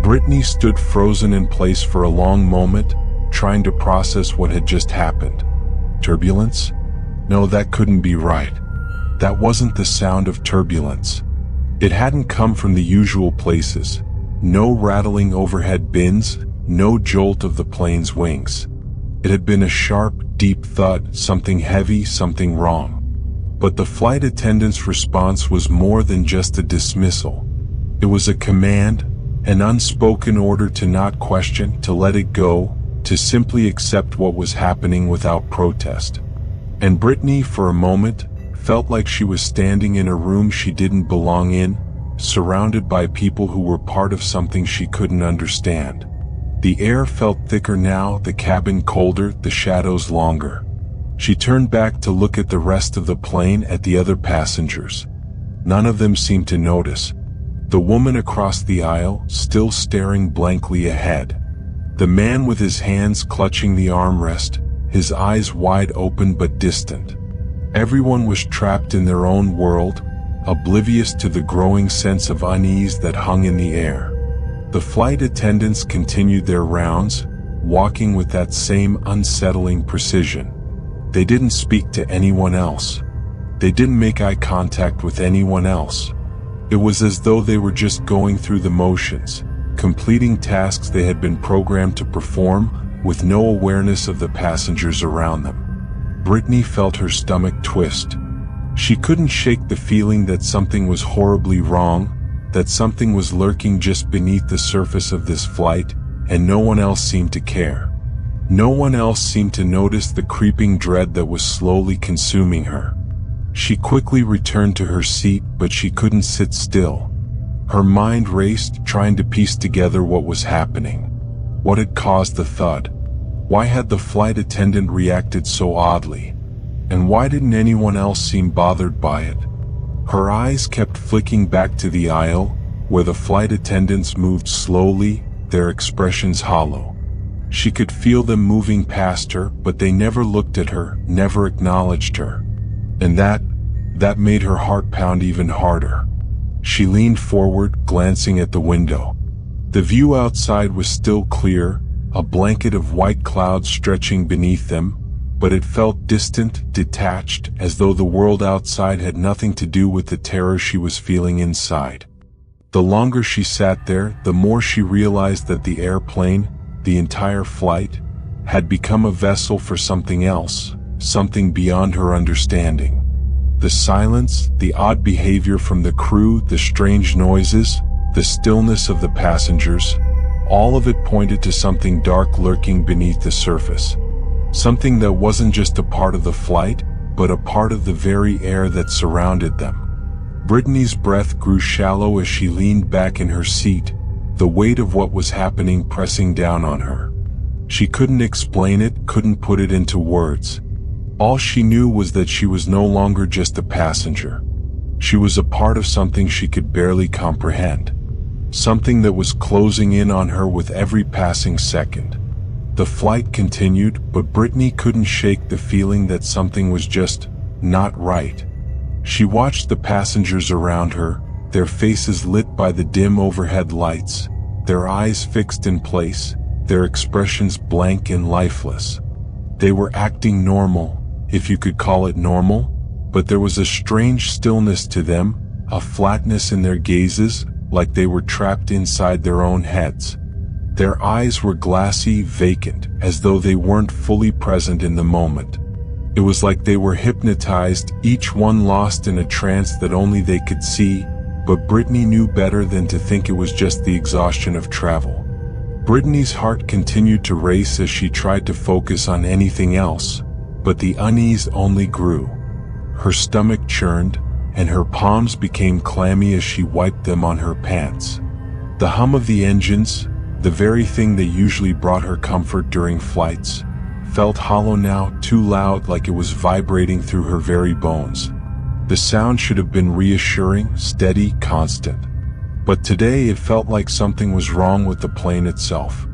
Brittany stood frozen in place for a long moment, trying to process what had just happened. Turbulence? No, that couldn't be right. That wasn't the sound of turbulence. It hadn't come from the usual places. No rattling overhead bins, no jolt of the plane's wings. It had been a sharp, deep thud, something heavy, something wrong. But the flight attendant's response was more than just a dismissal. It was a command, an unspoken order to not question, to let it go, to simply accept what was happening without protest. And Brittany, for a moment, felt like she was standing in a room she didn't belong in, surrounded by people who were part of something she couldn't understand. The air felt thicker now, the cabin colder, the shadows longer. She turned back to look at the rest of the plane, at the other passengers. None of them seemed to notice. The woman across the aisle, still staring blankly ahead. The man with his hands clutching the armrest, his eyes wide open but distant. Everyone was trapped in their own world, oblivious to the growing sense of unease that hung in the air. The flight attendants continued their rounds, walking with that same unsettling precision. They didn't speak to anyone else. They didn't make eye contact with anyone else. It was as though they were just going through the motions, completing tasks they had been programmed to perform, with no awareness of the passengers around them. Brittany felt her stomach twist. She couldn't shake the feeling that something was horribly wrong, that something was lurking just beneath the surface of this flight, and no one else seemed to care. No one else seemed to notice the creeping dread that was slowly consuming her. She quickly returned to her seat, but she couldn't sit still. Her mind raced, trying to piece together what was happening. What had caused the thud? Why had the flight attendant reacted so oddly? And why didn't anyone else seem bothered by it? Her eyes kept flicking back to the aisle, where the flight attendants moved slowly, their expressions hollow. She could feel them moving past her, but they never looked at her, never acknowledged her. And that made her heart pound even harder. She leaned forward, glancing at the window. The view outside was still clear, a blanket of white clouds stretching beneath them, but it felt distant, detached, as though the world outside had nothing to do with the terror she was feeling inside. The longer she sat there, the more she realized that the airplane, the entire flight, had become a vessel for something else, something beyond her understanding. The silence, the odd behavior from the crew, the strange noises, the stillness of the passengers, all of it pointed to something dark lurking beneath the surface. Something that wasn't just a part of the flight, but a part of the very air that surrounded them. Brittany's breath grew shallow as she leaned back in her seat, the weight of what was happening pressing down on her. She couldn't explain it, couldn't put it into words. All she knew was that she was no longer just a passenger. She was a part of something she could barely comprehend. Something that was closing in on her with every passing second. The flight continued, but Brittany couldn't shake the feeling that something was just not right. She watched the passengers around her, their faces lit by the dim overhead lights, their eyes fixed in place, their expressions blank and lifeless. They were acting normal, if you could call it normal, but there was a strange stillness to them, a flatness in their gazes, like they were trapped inside their own heads. Their eyes were glassy, vacant, as though they weren't fully present in the moment. It was like they were hypnotized, each one lost in a trance that only they could see, but Brittany knew better than to think it was just the exhaustion of travel. Brittany's heart continued to race as she tried to focus on anything else, but the unease only grew. Her stomach churned, and her palms became clammy as she wiped them on her pants. The hum of the engines, the very thing that usually brought her comfort during flights, felt hollow now, too loud, like it was vibrating through her very bones. The sound should have been reassuring, steady, constant. But today it felt like something was wrong with the plane itself.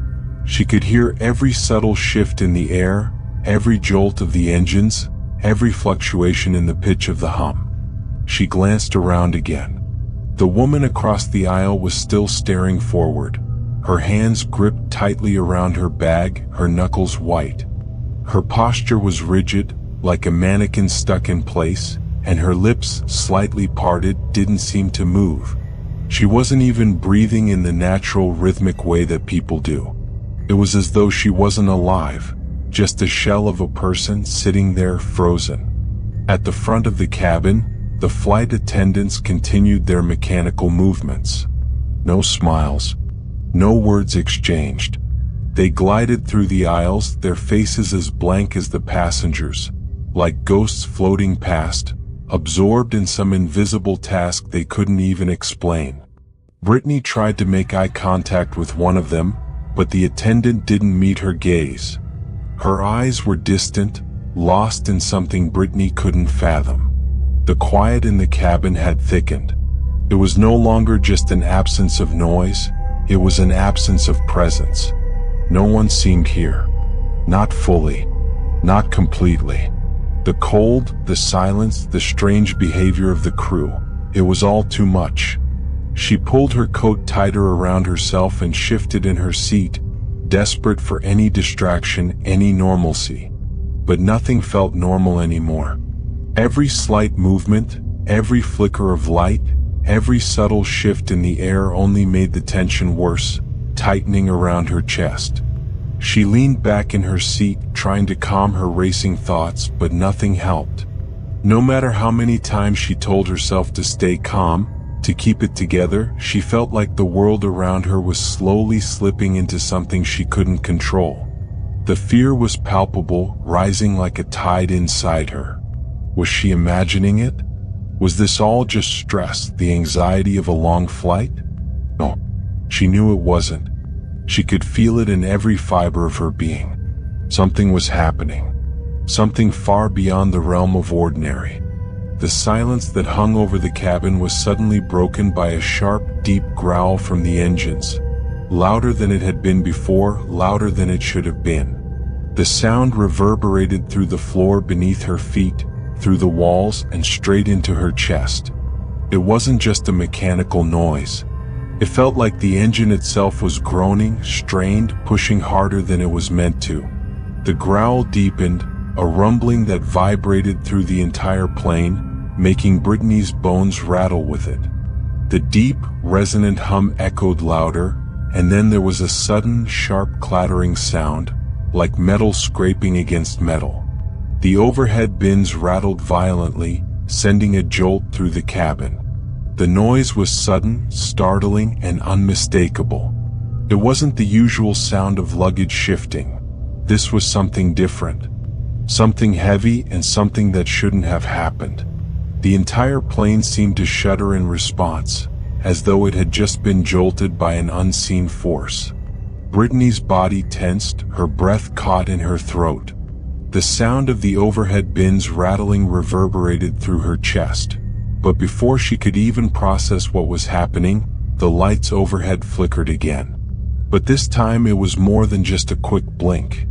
She could hear every subtle shift in the air, every jolt of the engines, every fluctuation in the pitch of the hum. She glanced around again. The woman across the aisle was still staring forward, her hands gripped tightly around her bag, her knuckles white. Her posture was rigid, like a mannequin stuck in place, and her lips, slightly parted, didn't seem to move. She wasn't even breathing in the natural rhythmic way that people do. It was as though she wasn't alive, just a shell of a person sitting there frozen. At the front of the cabin, the flight attendants continued their mechanical movements. No smiles, no words exchanged. They glided through the aisles, their faces as blank as the passengers, like ghosts floating past, absorbed in some invisible task they couldn't even explain. Brittany tried to make eye contact with one of them, but the attendant didn't meet her gaze. Her eyes were distant, lost in something Brittany couldn't fathom. The quiet in the cabin had thickened. It was no longer just an absence of noise, it was an absence of presence. No one seemed here. Not fully. Not completely. The cold, the silence, the strange behavior of the crew. It was all too much. She pulled her coat tighter around herself and shifted in her seat, desperate for any distraction, any normalcy. But nothing felt normal anymore. Every slight movement, every flicker of light, every subtle shift in the air only made the tension worse, tightening around her chest. She leaned back in her seat, trying to calm her racing thoughts, but nothing helped. No matter how many times she told herself to stay calm, to keep it together, she felt like the world around her was slowly slipping into something she couldn't control. The fear was palpable, rising like a tide inside her. Was she imagining it? Was this all just stress, the anxiety of a long flight? No, she knew it wasn't. She could feel it in every fiber of her being. Something was happening. Something far beyond the realm of ordinary. The silence that hung over the cabin was suddenly broken by a sharp, deep growl from the engines. Louder than it had been before, louder than it should have been. The sound reverberated through the floor beneath her feet, through the walls, and straight into her chest. It wasn't just a mechanical noise. It felt like the engine itself was groaning, strained, pushing harder than it was meant to. The growl deepened, a rumbling that vibrated through the entire plane, making Brittany's bones rattle with it. The deep, resonant hum echoed louder, and then there was a sudden, sharp clattering sound, like metal scraping against metal. The overhead bins rattled violently, sending a jolt through the cabin. The noise was sudden, startling, and unmistakable. It wasn't the usual sound of luggage shifting. This was something different. Something heavy and something that shouldn't have happened. The entire plane seemed to shudder in response, as though it had just been jolted by an unseen force. Brittany's body tensed, her breath caught in her throat. The sound of the overhead bins rattling reverberated through her chest. But before she could even process what was happening, the lights overhead flickered again. But this time it was more than just a quick blink.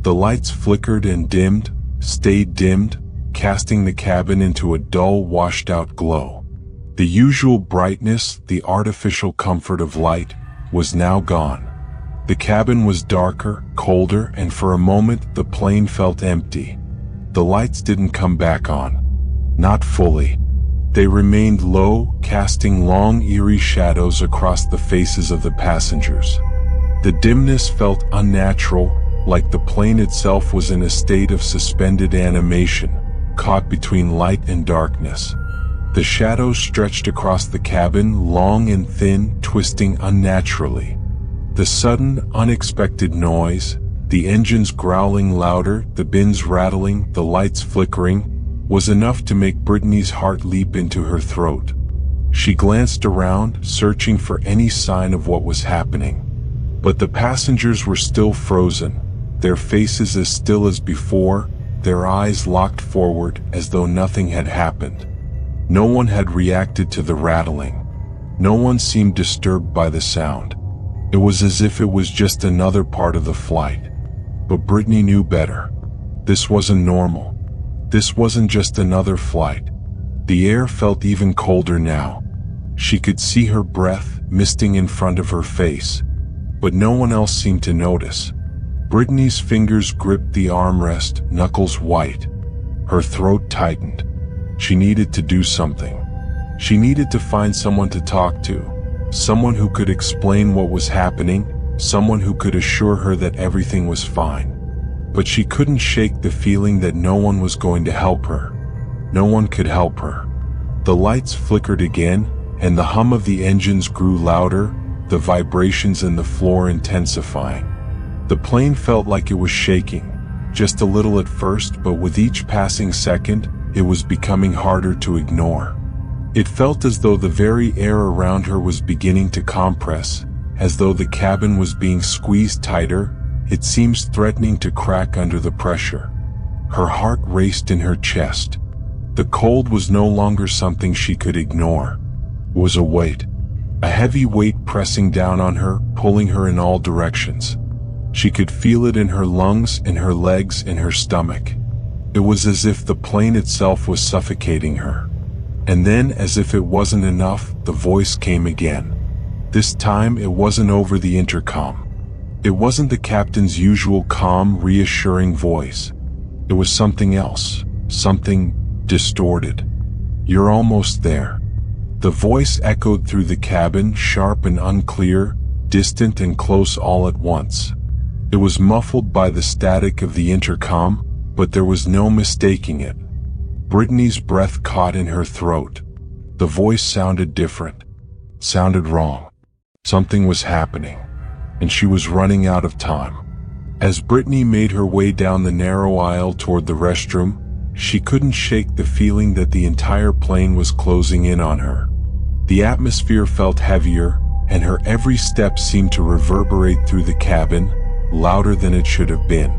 The lights flickered and dimmed, stayed dimmed, casting the cabin into a dull, washed-out glow. The usual brightness, the artificial comfort of light, was now gone. The cabin was darker, colder, and for a moment the plane felt empty. The lights didn't come back on. Not fully. They remained low, casting long, eerie shadows across the faces of the passengers. The dimness felt unnatural, like the plane itself was in a state of suspended animation, caught between light and darkness. The shadows stretched across the cabin, long and thin, twisting unnaturally. The sudden, unexpected noise, the engines growling louder, the bins rattling, the lights flickering, was enough to make Brittany's heart leap into her throat. She glanced around, searching for any sign of what was happening. But the passengers were still frozen, their faces as still as before, their eyes locked forward as though nothing had happened. No one had reacted to the rattling. No one seemed disturbed by the sound. It was as if it was just another part of the flight. But Brittany knew better. This wasn't normal. This wasn't just another flight. The air felt even colder now. She could see her breath misting in front of her face, but no one else seemed to notice. Brittany's fingers gripped the armrest, knuckles white. Her throat tightened. She needed to do something. She needed to find someone to talk to, someone who could explain what was happening, someone who could assure her that everything was fine. But she couldn't shake the feeling that no one was going to help her. No one could help her. The lights flickered again, and the hum of the engines grew louder, the vibrations in the floor intensifying. The plane felt like it was shaking, just a little at first, but with each passing second, it was becoming harder to ignore. It felt as though the very air around her was beginning to compress, as though the cabin was being squeezed tighter. It seemed threatening to crack under the pressure. Her heart raced in her chest. The cold was no longer something she could ignore. It was a weight. A heavy weight pressing down on her, pulling her in all directions. She could feel it in her lungs, in her legs, in her stomach. It was as if the plane itself was suffocating her. And then, as if it wasn't enough, the voice came again. This time it wasn't over the intercom. It wasn't the captain's usual calm, reassuring voice. It was something else, something distorted. "You're almost there." The voice echoed through the cabin, sharp and unclear, distant and close all at once. It was muffled by the static of the intercom, but there was no mistaking it. Brittany's breath caught in her throat. The voice sounded different, sounded wrong. Something was happening, and she was running out of time. As Brittany made her way down the narrow aisle toward the restroom, she couldn't shake the feeling that the entire plane was closing in on her. The atmosphere felt heavier, and her every step seemed to reverberate through the cabin, louder than it should have been.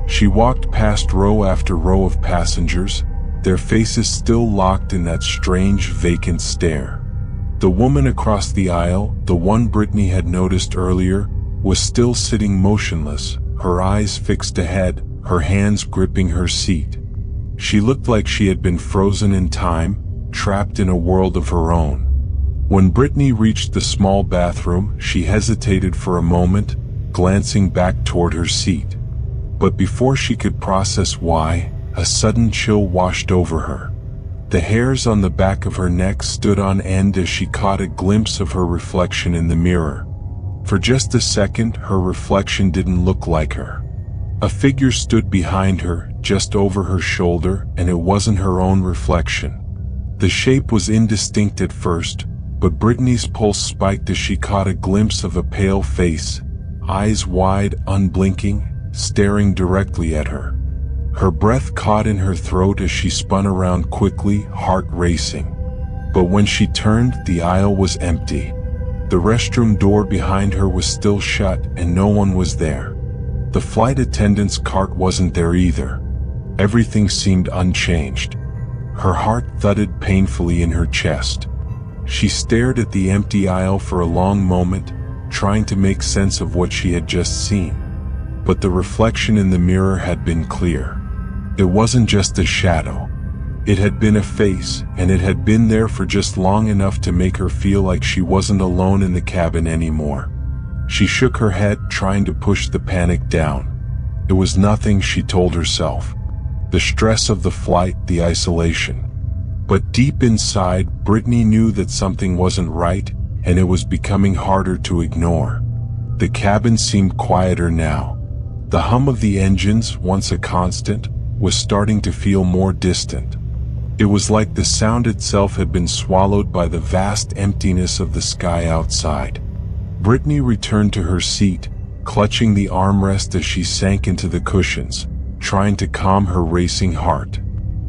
She walked past row after row of passengers, their faces still locked in that strange, vacant stare. The woman across the aisle, the one Brittany had noticed earlier, was still sitting motionless, her eyes fixed ahead, her hands gripping her seat. She looked like she had been frozen in time, trapped in a world of her own. When Brittany reached the small bathroom, she hesitated for a moment, glancing back toward her seat. But before she could process why, a sudden chill washed over her. The hairs on the back of her neck stood on end as she caught a glimpse of her reflection in the mirror. For just a second, her reflection didn't look like her. A figure stood behind her, just over her shoulder, and it wasn't her own reflection. The shape was indistinct at first, but Brittany's pulse spiked as she caught a glimpse of a pale face, eyes wide, unblinking, staring directly at her. Her breath caught in her throat as she spun around quickly, heart racing. But when she turned, the aisle was empty. The restroom door behind her was still shut, and no one was there. The flight attendant's cart wasn't there either. Everything seemed unchanged. Her heart thudded painfully in her chest. She stared at the empty aisle for a long moment, trying to make sense of what she had just seen. But the reflection in the mirror had been clear. It wasn't just a shadow. It had been a face, and it had been there for just long enough to make her feel like she wasn't alone in the cabin anymore. She shook her head, trying to push the panic down. It was nothing, she told herself. The stress of the flight, the isolation. But deep inside, Brittany knew that something wasn't right, and it was becoming harder to ignore. The cabin seemed quieter now. The hum of the engines, once a constant, was starting to feel more distant. It was like the sound itself had been swallowed by the vast emptiness of the sky outside. Brittany returned to her seat, clutching the armrest as she sank into the cushions, trying to calm her racing heart.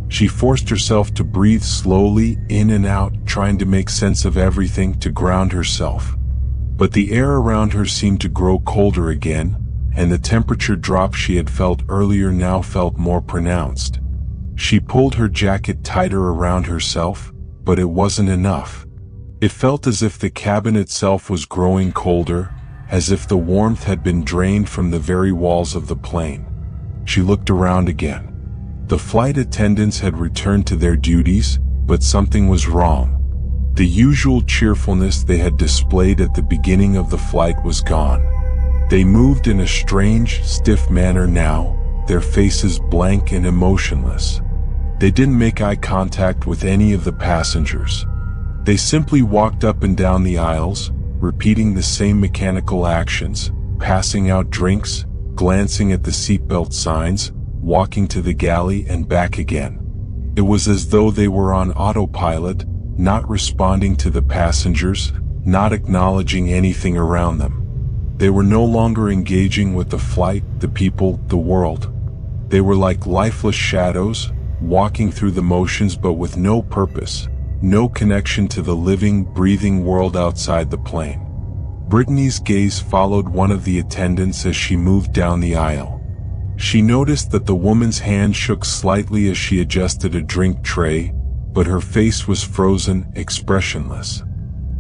She forced herself to breathe slowly, in and out, trying to make sense of everything, to ground herself. But the air around her seemed to grow colder again, and the temperature drop she had felt earlier now felt more pronounced. She pulled her jacket tighter around herself, but it wasn't enough. It felt as if the cabin itself was growing colder, as if the warmth had been drained from the very walls of the plane. She looked around again. The flight attendants had returned to their duties, but something was wrong. The usual cheerfulness they had displayed at the beginning of the flight was gone. They moved in a strange, stiff manner now, their faces blank and emotionless. They didn't make eye contact with any of the passengers. They simply walked up and down the aisles, repeating the same mechanical actions, passing out drinks, glancing at the seatbelt signs, walking to the galley and back again. It was as though they were on autopilot, not responding to the passengers, not acknowledging anything around them. They were no longer engaging with the flight, the people, the world. They were like lifeless shadows, walking through the motions but with no purpose, no connection to the living, breathing world outside the plane. Brittany's gaze followed one of the attendants as she moved down the aisle. She noticed that the woman's hand shook slightly as she adjusted a drink tray, but her face was frozen, expressionless.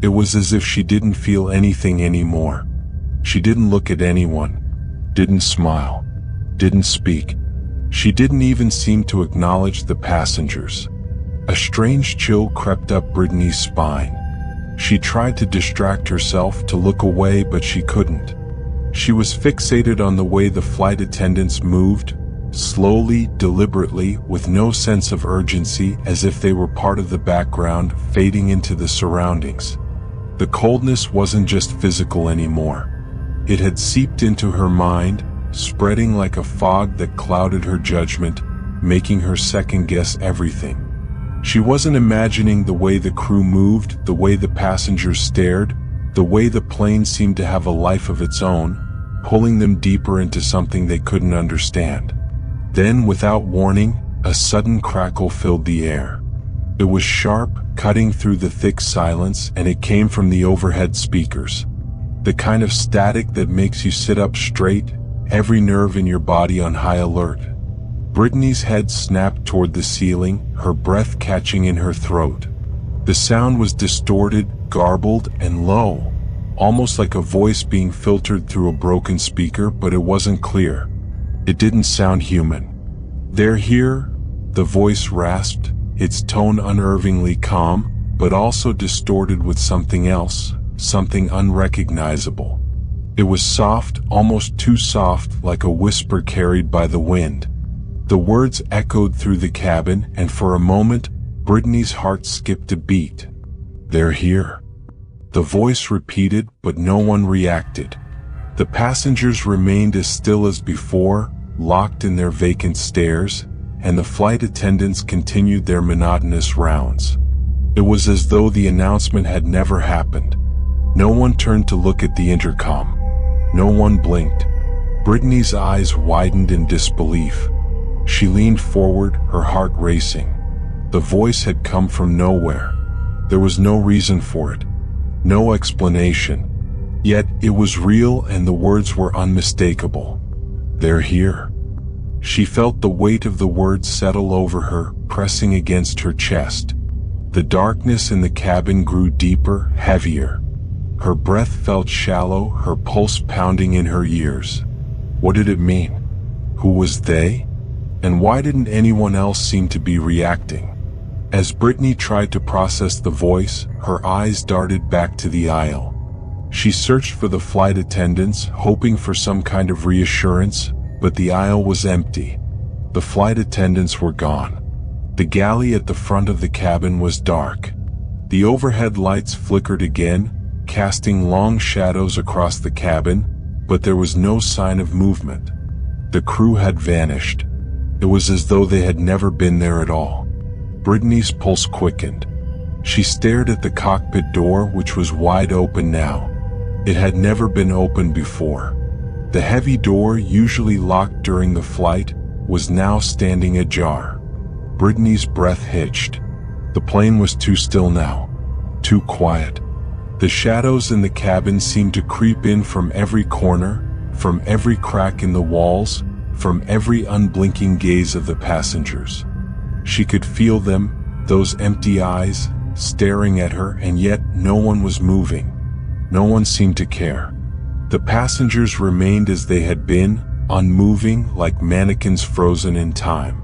It was as if she didn't feel anything anymore. She didn't look at anyone, didn't smile, didn't speak. She didn't even seem to acknowledge the passengers. A strange chill crept up Brittany's spine. She tried to distract herself, to look away, but she couldn't. She was fixated on the way the flight attendants moved, slowly, deliberately, with no sense of urgency, as if they were part of the background, fading into the surroundings. The coldness wasn't just physical anymore. It had seeped into her mind, spreading like a fog that clouded her judgment, making her second-guess everything. She wasn't imagining the way the crew moved, the way the passengers stared, the way the plane seemed to have a life of its own, pulling them deeper into something they couldn't understand. Then, without warning, a sudden crackle filled the air. It was sharp, cutting through the thick silence, and it came from the overhead speakers. The kind of static that makes you sit up straight, every nerve in your body on high alert. Brittany's head snapped toward the ceiling, her breath catching in her throat. The sound was distorted, garbled, and low, almost like a voice being filtered through a broken speaker, but it wasn't clear. It didn't sound human. "They're here," the voice rasped, its tone unnervingly calm, but also distorted with something else, something unrecognizable. It was soft, almost too soft, like a whisper carried by the wind. The words echoed through the cabin, and for a moment, Brittany's heart skipped a beat. "They're here." The voice repeated, but no one reacted. The passengers remained as still as before, locked in their vacant stares, and the flight attendants continued their monotonous rounds. It was as though the announcement had never happened. No one turned to look at the intercom. No one blinked. Brittany's eyes widened in disbelief. She leaned forward, her heart racing. The voice had come from nowhere. There was no reason for it, no explanation. Yet it was real, and the words were unmistakable. "They're here." She felt the weight of the words settle over her, pressing against her chest. The darkness in the cabin grew deeper, heavier. Her breath felt shallow, her pulse pounding in her ears. What did it mean? Who was they? And why didn't anyone else seem to be reacting? As Brittany tried to process the voice, her eyes darted back to the aisle. She searched for the flight attendants, hoping for some kind of reassurance, but the aisle was empty. The flight attendants were gone. The galley at the front of the cabin was dark. The overhead lights flickered again, casting long shadows across the cabin, but there was no sign of movement. The crew had vanished. It was as though they had never been there at all. Brittany's pulse quickened. She stared at the cockpit door, which was wide open now. It had never been opened before. The heavy door, usually locked during the flight, was now standing ajar. Brittany's breath hitched. The plane was too still now, too quiet. The shadows in the cabin seemed to creep in from every corner, from every crack in the walls, from every unblinking gaze of the passengers. She could feel them, those empty eyes, staring at her, and yet no one was moving. No one seemed to care. The passengers remained as they had been, unmoving, like mannequins frozen in time.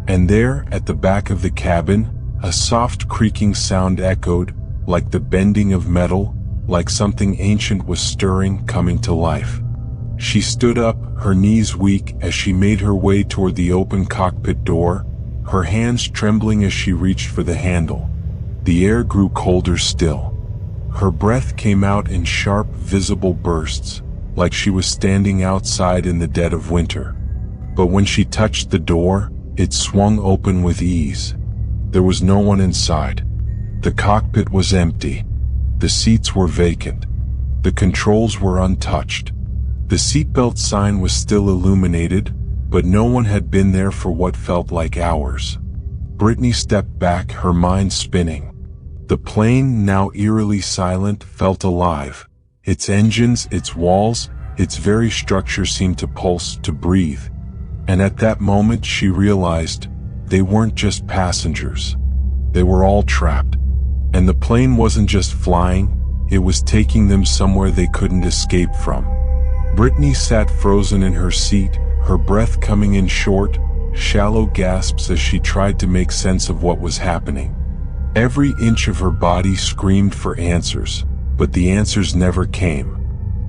And there, at the back of the cabin, a soft creaking sound echoed, like the bending of metal, like something ancient was stirring, coming to life. She stood up, her knees weak, as she made her way toward the open cockpit door, her hands trembling as she reached for the handle. The air grew colder still. Her breath came out in sharp, visible bursts, like she was standing outside in the dead of winter. But when she touched the door, it swung open with ease. There was no one inside. The cockpit was empty. The seats were vacant. The controls were untouched. The seatbelt sign was still illuminated, but no one had been there for what felt like hours. Brittany stepped back, her mind spinning. The plane, now eerily silent, felt alive. Its engines, its walls, its very structure seemed to pulse, to breathe. And at that moment she realized they weren't just passengers. They were all trapped. And the plane wasn't just flying, it was taking them somewhere they couldn't escape from. Brittany sat frozen in her seat, her breath coming in short, shallow gasps as she tried to make sense of what was happening. Every inch of her body screamed for answers, but the answers never came.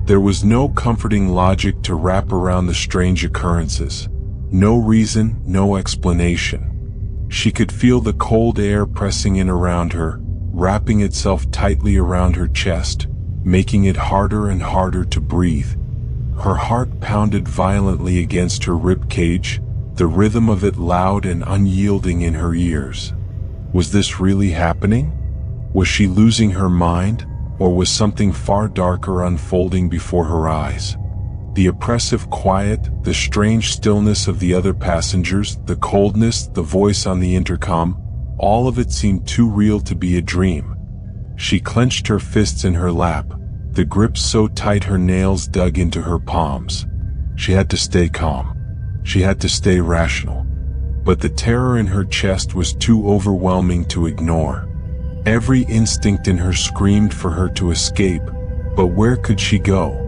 There was no comforting logic to wrap around the strange occurrences. No reason, no explanation. She could feel the cold air pressing in around her, wrapping itself tightly around her chest, making it harder and harder to breathe. Her heart pounded violently against her rib cage, the rhythm of it loud and unyielding in her ears. Was this really happening? Was she losing her mind, or was something far darker unfolding before her eyes? The oppressive quiet, the strange stillness of the other passengers, the coldness, the voice on the intercom, all of it seemed too real to be a dream. She clenched her fists in her lap, the grip so tight her nails dug into her palms. She had to stay calm. She had to stay rational. But the terror in her chest was too overwhelming to ignore. Every instinct in her screamed for her to escape, but where could she go?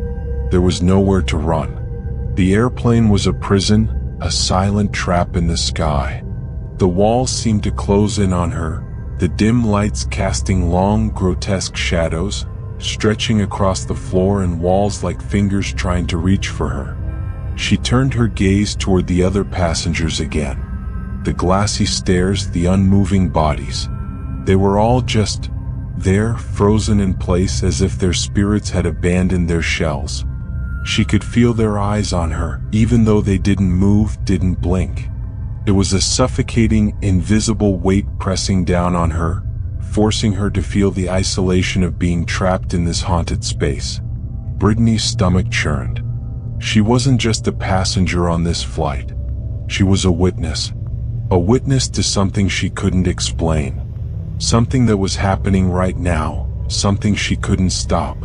There was nowhere to run. The airplane was a prison, a silent trap in the sky. The walls seemed to close in on her, the dim lights casting long, grotesque shadows, stretching across the floor and walls like fingers trying to reach for her. She turned her gaze toward the other passengers again. The glassy stares, the unmoving bodies. They were all just there, frozen in place as if their spirits had abandoned their shells. She could feel their eyes on her, even though they didn't move, didn't blink. It was a suffocating, invisible weight pressing down on her, forcing her to feel the isolation of being trapped in this haunted space. Brittany's stomach churned. She wasn't just a passenger on this flight. She was a witness to something she couldn't explain. Something that was happening right now, something she couldn't stop.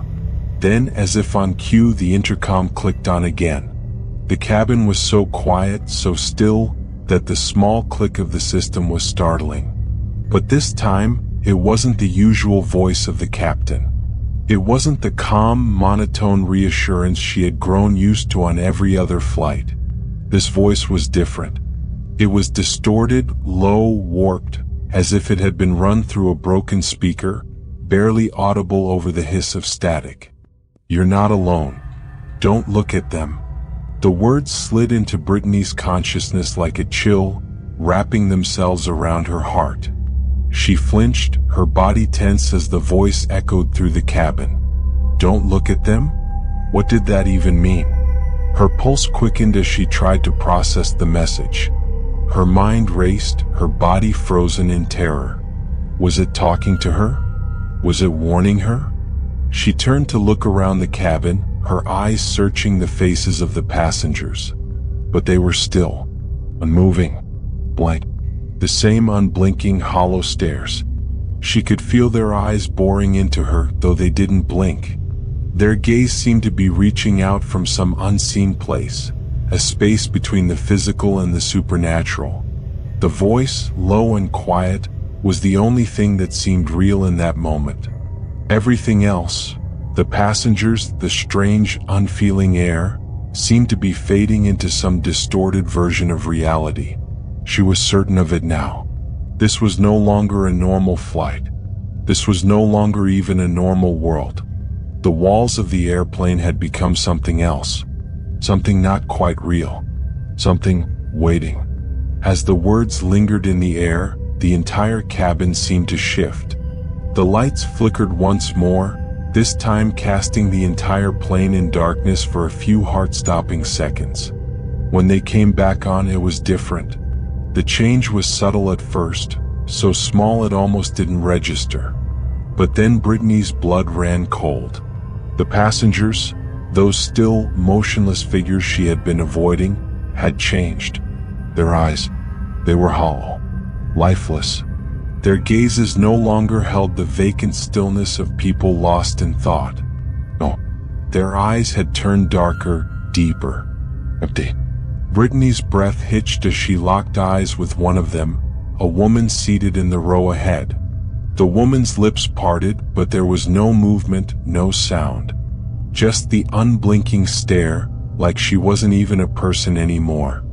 Then, as if on cue, the intercom clicked on again. The cabin was so quiet, so still, that the small click of the system was startling. But this time, it wasn't the usual voice of the captain. It wasn't the calm, monotone reassurance she had grown used to on every other flight. This voice was different. It was distorted, low, warped, as if it had been run through a broken speaker, barely audible over the hiss of static. "You're not alone. Don't look at them." The words slid into Brittany's consciousness like a chill, wrapping themselves around her heart. She flinched, her body tense as the voice echoed through the cabin. "Don't look at them?" What did that even mean? Her pulse quickened as she tried to process the message. Her mind raced, her body frozen in terror. Was it talking to her? Was it warning her? She turned to look around the cabin, her eyes searching the faces of the passengers. But they were still, unmoving, blank. The same unblinking, hollow stares. She could feel their eyes boring into her, though they didn't blink. Their gaze seemed to be reaching out from some unseen place, a space between the physical and the supernatural. The voice, low and quiet, was the only thing that seemed real in that moment. Everything else, the passengers, the strange, unfeeling air, seemed to be fading into some distorted version of reality. She was certain of it now. This was no longer a normal flight. This was no longer even a normal world. The walls of the airplane had become something else. Something not quite real. Something waiting. As the words lingered in the air, the entire cabin seemed to shift. The lights flickered once more, this time casting the entire plane in darkness for a few heart-stopping seconds. When they came back on, it was different. The change was subtle at first, so small it almost didn't register. But then Brittany's blood ran cold. The passengers, those still, motionless figures she had been avoiding, had changed. Their eyes, they were hollow, lifeless. Their gazes no longer held the vacant stillness of people lost in thought. No, their eyes had turned darker, deeper, empty. Brittany's breath hitched as she locked eyes with one of them, a woman seated in the row ahead. The woman's lips parted, but there was no movement, no sound. Just the unblinking stare, like she wasn't even a person anymore.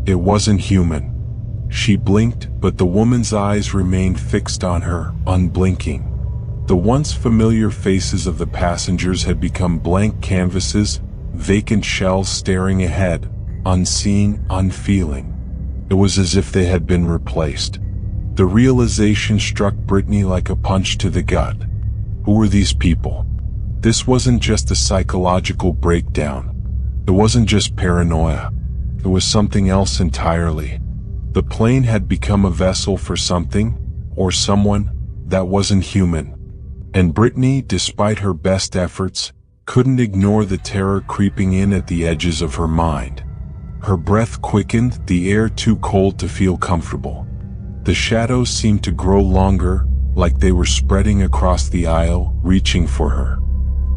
It wasn't human. She blinked, but the woman's eyes remained fixed on her, unblinking. The once familiar faces of the passengers had become blank canvases, vacant shells staring ahead, unseeing, unfeeling. It was as if they had been replaced. The realization struck Brittany like a punch to the gut. Who were these people? This wasn't just a psychological breakdown. It wasn't just paranoia. It was something else entirely. The plane had become a vessel for something, or someone, that wasn't human. And Brittany, despite her best efforts, couldn't ignore the terror creeping in at the edges of her mind. Her breath quickened, the air too cold to feel comfortable. The shadows seemed to grow longer, like they were spreading across the aisle, reaching for her.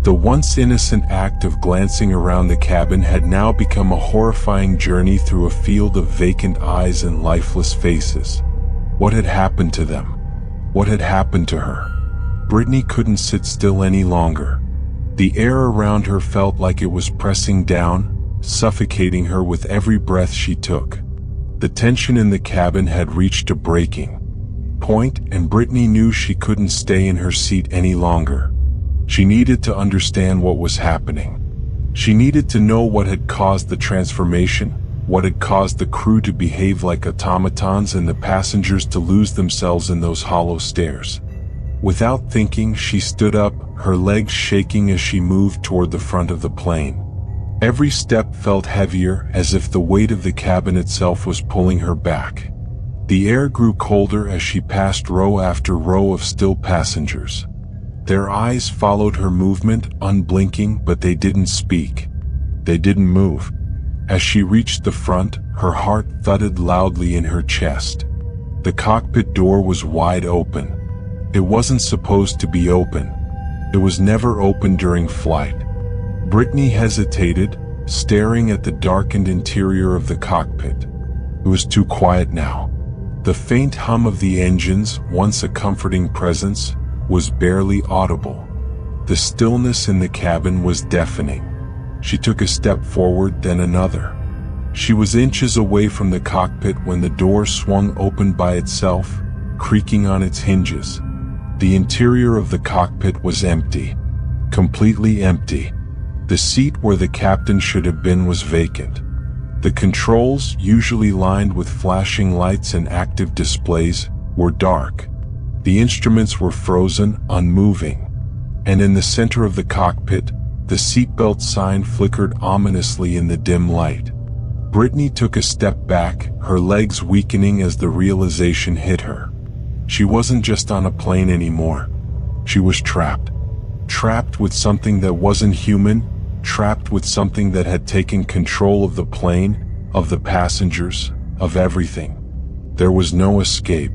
The once innocent act of glancing around the cabin had now become a horrifying journey through a field of vacant eyes and lifeless faces. What had happened to them? What had happened to her? Brittany couldn't sit still any longer. The air around her felt like it was pressing down, suffocating her with every breath she took. The tension in the cabin had reached a breaking point, and Brittany knew she couldn't stay in her seat any longer. She needed to understand what was happening. She needed to know what had caused the transformation, what had caused the crew to behave like automatons and the passengers to lose themselves in those hollow stares. Without thinking, she stood up, her legs shaking as she moved toward the front of the plane. Every step felt heavier, as if the weight of the cabin itself was pulling her back. The air grew colder as she passed row after row of still passengers. Their eyes followed her movement, unblinking, but they didn't speak. They didn't move. As she reached the front, her heart thudded loudly in her chest. The cockpit door was wide open. It wasn't supposed to be open. It was never open during flight. Brittany hesitated, staring at the darkened interior of the cockpit. It was too quiet now. The faint hum of the engines, once a comforting presence, was barely audible. The stillness in the cabin was deafening. She took a step forward, then another. She was inches away from the cockpit when the door swung open by itself, creaking on its hinges. The interior of the cockpit was empty. Completely empty. The seat where the captain should have been was vacant. The controls, usually lined with flashing lights and active displays, were dark. The instruments were frozen, unmoving. And in the center of the cockpit, the seatbelt sign flickered ominously in the dim light. Brittany took a step back, her legs weakening as the realization hit her. She wasn't just on a plane anymore. She was trapped. Trapped with something that wasn't human, trapped with something that had taken control of the plane, of the passengers, of everything. There was no escape.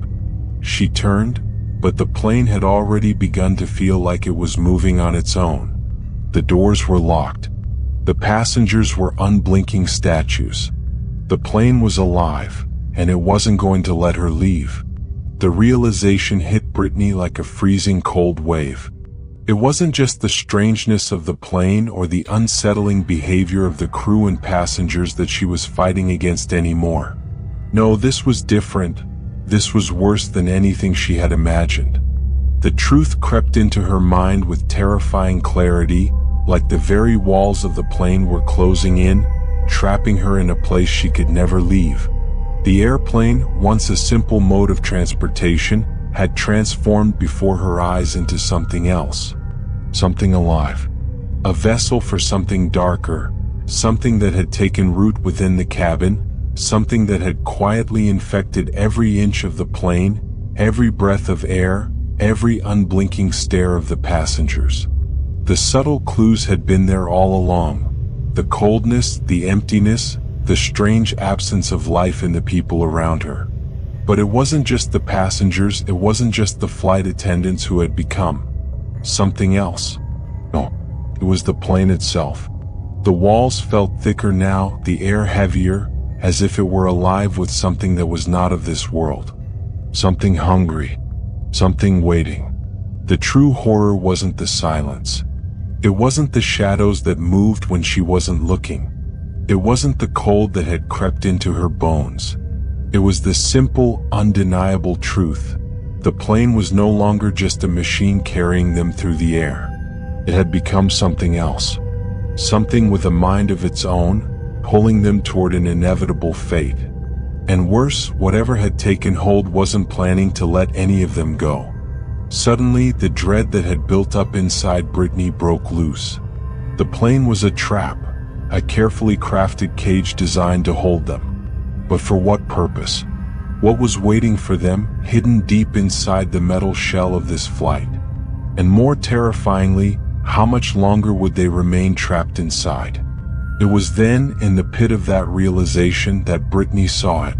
She turned, but the plane had already begun to feel like it was moving on its own. The doors were locked. The passengers were unblinking statues. The plane was alive, and it wasn't going to let her leave. The realization hit Brittany like a freezing cold wave. It wasn't just the strangeness of the plane or the unsettling behavior of the crew and passengers that she was fighting against anymore. No, this was different. This was worse than anything she had imagined. The truth crept into her mind with terrifying clarity, like the very walls of the plane were closing in, trapping her in a place she could never leave. The airplane, once a simple mode of transportation, had transformed before her eyes into something else. Something alive. A vessel for something darker, something that had taken root within the cabin, something that had quietly infected every inch of the plane, every breath of air, every unblinking stare of the passengers. The subtle clues had been there all along. The coldness, the emptiness, the strange absence of life in the people around her. But it wasn't just the passengers, it wasn't just the flight attendants who had become something else. No, it was the plane itself. The walls felt thicker now, the air heavier, as if it were alive with something that was not of this world. Something hungry, something waiting. The true horror wasn't the silence. It wasn't the shadows that moved when she wasn't looking. It wasn't the cold that had crept into her bones. It was the simple, undeniable truth. The plane was no longer just a machine carrying them through the air. It had become something else. Something with a mind of its own, pulling them toward an inevitable fate. And worse, whatever had taken hold wasn't planning to let any of them go. Suddenly, the dread that had built up inside Brittany broke loose. The plane was a trap, a carefully crafted cage designed to hold them. But for what purpose? What was waiting for them, hidden deep inside the metal shell of this flight? And more terrifyingly, how much longer would they remain trapped inside? It was then, in the pit of that realization, that Brittany saw it.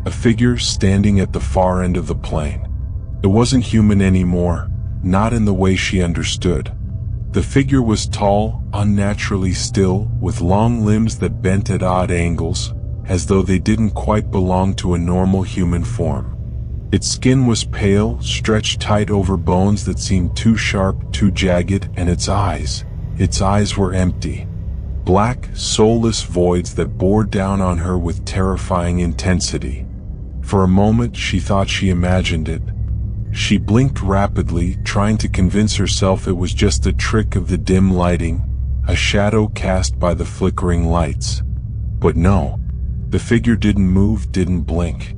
A figure standing at the far end of the plane. It wasn't human anymore, not in the way she understood. The figure was tall, unnaturally still, with long limbs that bent at odd angles, as though they didn't quite belong to a normal human form. Its skin was pale, stretched tight over bones that seemed too sharp, too jagged, and its eyes were empty. Black, soulless voids that bore down on her with terrifying intensity. For a moment she thought she imagined it. She blinked rapidly, trying to convince herself it was just a trick of the dim lighting, a shadow cast by the flickering lights. But no, the figure didn't move, didn't blink.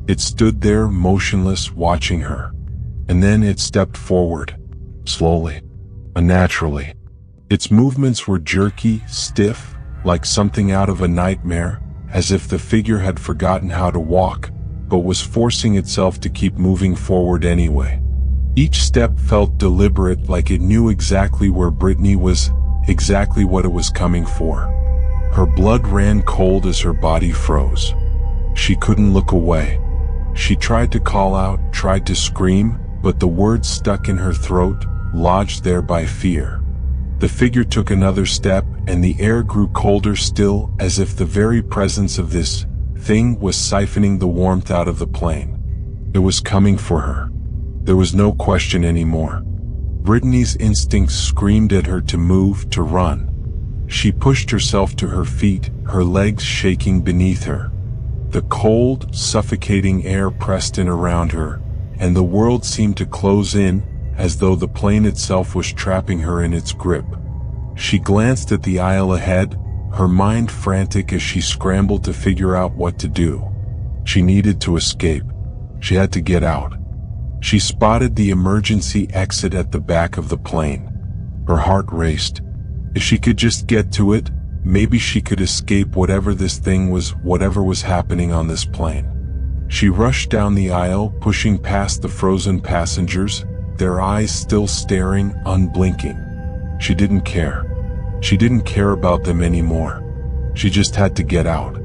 It stood there, motionless, watching her. And then it stepped forward, slowly, unnaturally. Its movements were jerky, stiff, like something out of a nightmare, as if the figure had forgotten how to walk, but was forcing itself to keep moving forward anyway. Each step felt deliberate, like it knew exactly where Brittany was, exactly what it was coming for. Her blood ran cold as her body froze. She couldn't look away. She tried to call out, tried to scream, but the words stuck in her throat, lodged there by fear. The figure took another step, and the air grew colder still, as if the very presence of this thing was siphoning the warmth out of the plane. It was coming for her. There was no question anymore. Brittany's instincts screamed at her to move, to run. She pushed herself to her feet, her legs shaking beneath her. The cold, suffocating air pressed in around her, and the world seemed to close in, as though the plane itself was trapping her in its grip. She glanced at the aisle ahead, her mind frantic as she scrambled to figure out what to do. She needed to escape. She had to get out. She spotted the emergency exit at the back of the plane. Her heart raced. If she could just get to it, maybe she could escape whatever this thing was, whatever was happening on this plane. She rushed down the aisle, pushing past the frozen passengers, their eyes still staring, unblinking. She didn't care. She didn't care about them anymore. She just had to get out.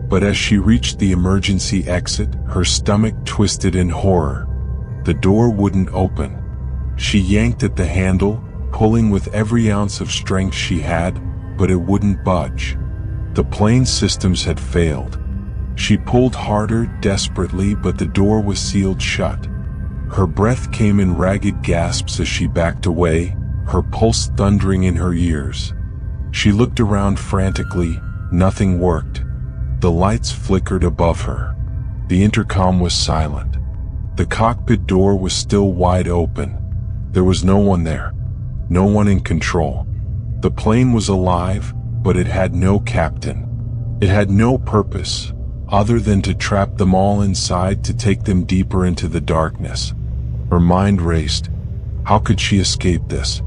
But as she reached the emergency exit, her stomach twisted in horror. The door wouldn't open. She yanked at the handle, pulling with every ounce of strength she had, but it wouldn't budge. The plane's systems had failed. She pulled harder, desperately, but the door was sealed shut. Her breath came in ragged gasps as she backed away, her pulse thundering in her ears. She looked around frantically. Nothing worked. The lights flickered above her. The intercom was silent. The cockpit door was still wide open. There was no one there. No one in control. The plane was alive, but it had no captain. It had no purpose, other than to trap them all inside, to take them deeper into the darkness. Her mind raced. How could she escape this?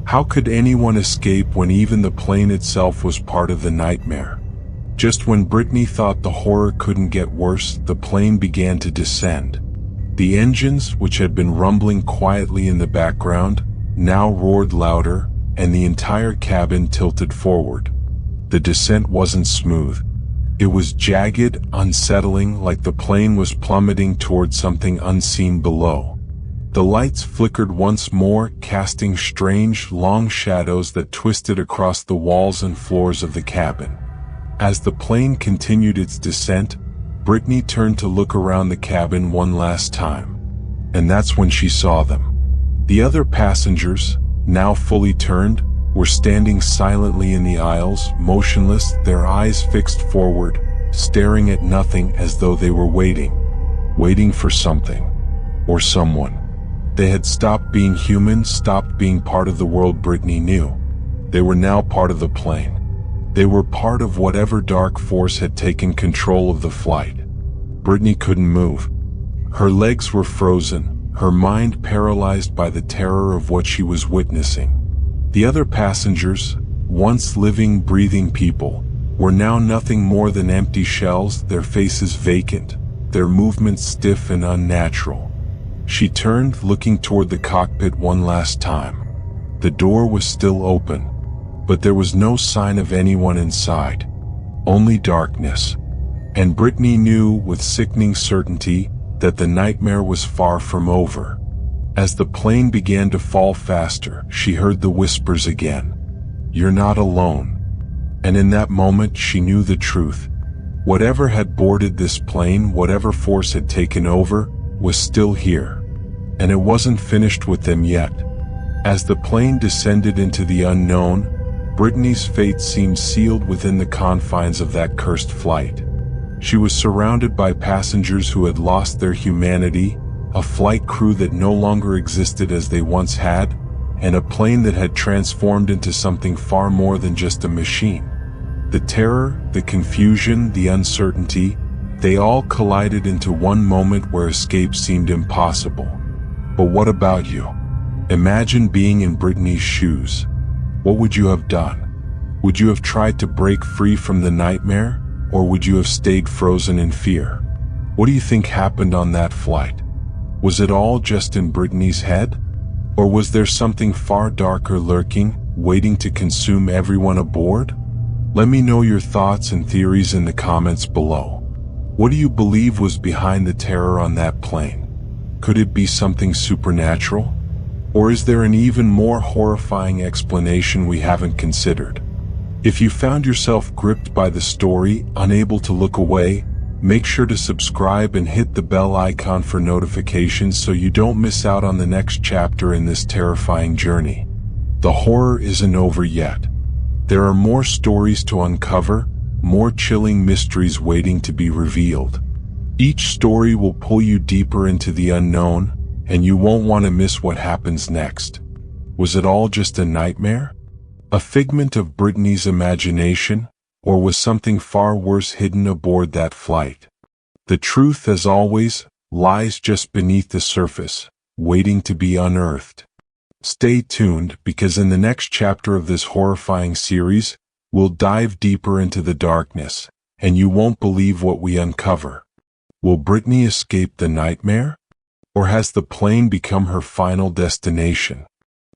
How could anyone escape when even the plane itself was part of the nightmare? Just when Brittany thought the horror couldn't get worse, the plane began to descend. The engines, which had been rumbling quietly in the background, now roared louder, and the entire cabin tilted forward. The descent wasn't smooth. It was jagged, unsettling, like the plane was plummeting toward something unseen below. The lights flickered once more, casting strange, long shadows that twisted across the walls and floors of the cabin. As the plane continued its descent, Brittany turned to look around the cabin one last time. And that's when she saw them. The other passengers, now fully turned, were standing silently in the aisles, motionless, their eyes fixed forward, staring at nothing as though they were waiting for something, or someone. They had stopped being human, stopped being part of the world Brittany knew. They were now part of the plane. They were part of whatever dark force had taken control of the flight. Brittany couldn't move. Her legs were frozen, her mind paralyzed by the terror of what she was witnessing. The other passengers, once living, breathing people, were now nothing more than empty shells, their faces vacant, their movements stiff and unnatural. She turned, looking toward the cockpit one last time. The door was still open, but there was no sign of anyone inside. Only darkness. And Brittany knew with sickening certainty that the nightmare was far from over. As the plane began to fall faster, she heard the whispers again. "You're not alone." And in that moment she knew the truth. Whatever had boarded this plane, whatever force had taken over, was still here. And it wasn't finished with them yet. As the plane descended into the unknown, Brittany's fate seemed sealed within the confines of that cursed flight. She was surrounded by passengers who had lost their humanity, a flight crew that no longer existed as they once had, and a plane that had transformed into something far more than just a machine. The terror, the confusion, the uncertainty, they all collided into one moment where escape seemed impossible. But what about you? Imagine being in Brittany's shoes. What would you have done? Would you have tried to break free from the nightmare, or would you have stayed frozen in fear? What do you think happened on that flight? Was it all just in Brittany's head? Or was there something far darker lurking, waiting to consume everyone aboard? Let me know your thoughts and theories in the comments below. What do you believe was behind the terror on that plane? Could it be something supernatural? Or is there an even more horrifying explanation we haven't considered? If you found yourself gripped by the story, unable to look away, make sure to subscribe and hit the bell icon for notifications so you don't miss out on the next chapter in this terrifying journey. The horror isn't over yet. There are more stories to uncover, more chilling mysteries waiting to be revealed. Each story will pull you deeper into the unknown, and you won't want to miss what happens next. Was it all just a nightmare? A figment of Brittany's imagination? Or was something far worse hidden aboard that flight? The truth, as always, lies just beneath the surface, waiting to be unearthed. Stay tuned, because in the next chapter of this horrifying series, we'll dive deeper into the darkness, and you won't believe what we uncover. Will Brittany escape the nightmare? Or has the plane become her final destination?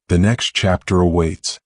The next chapter awaits.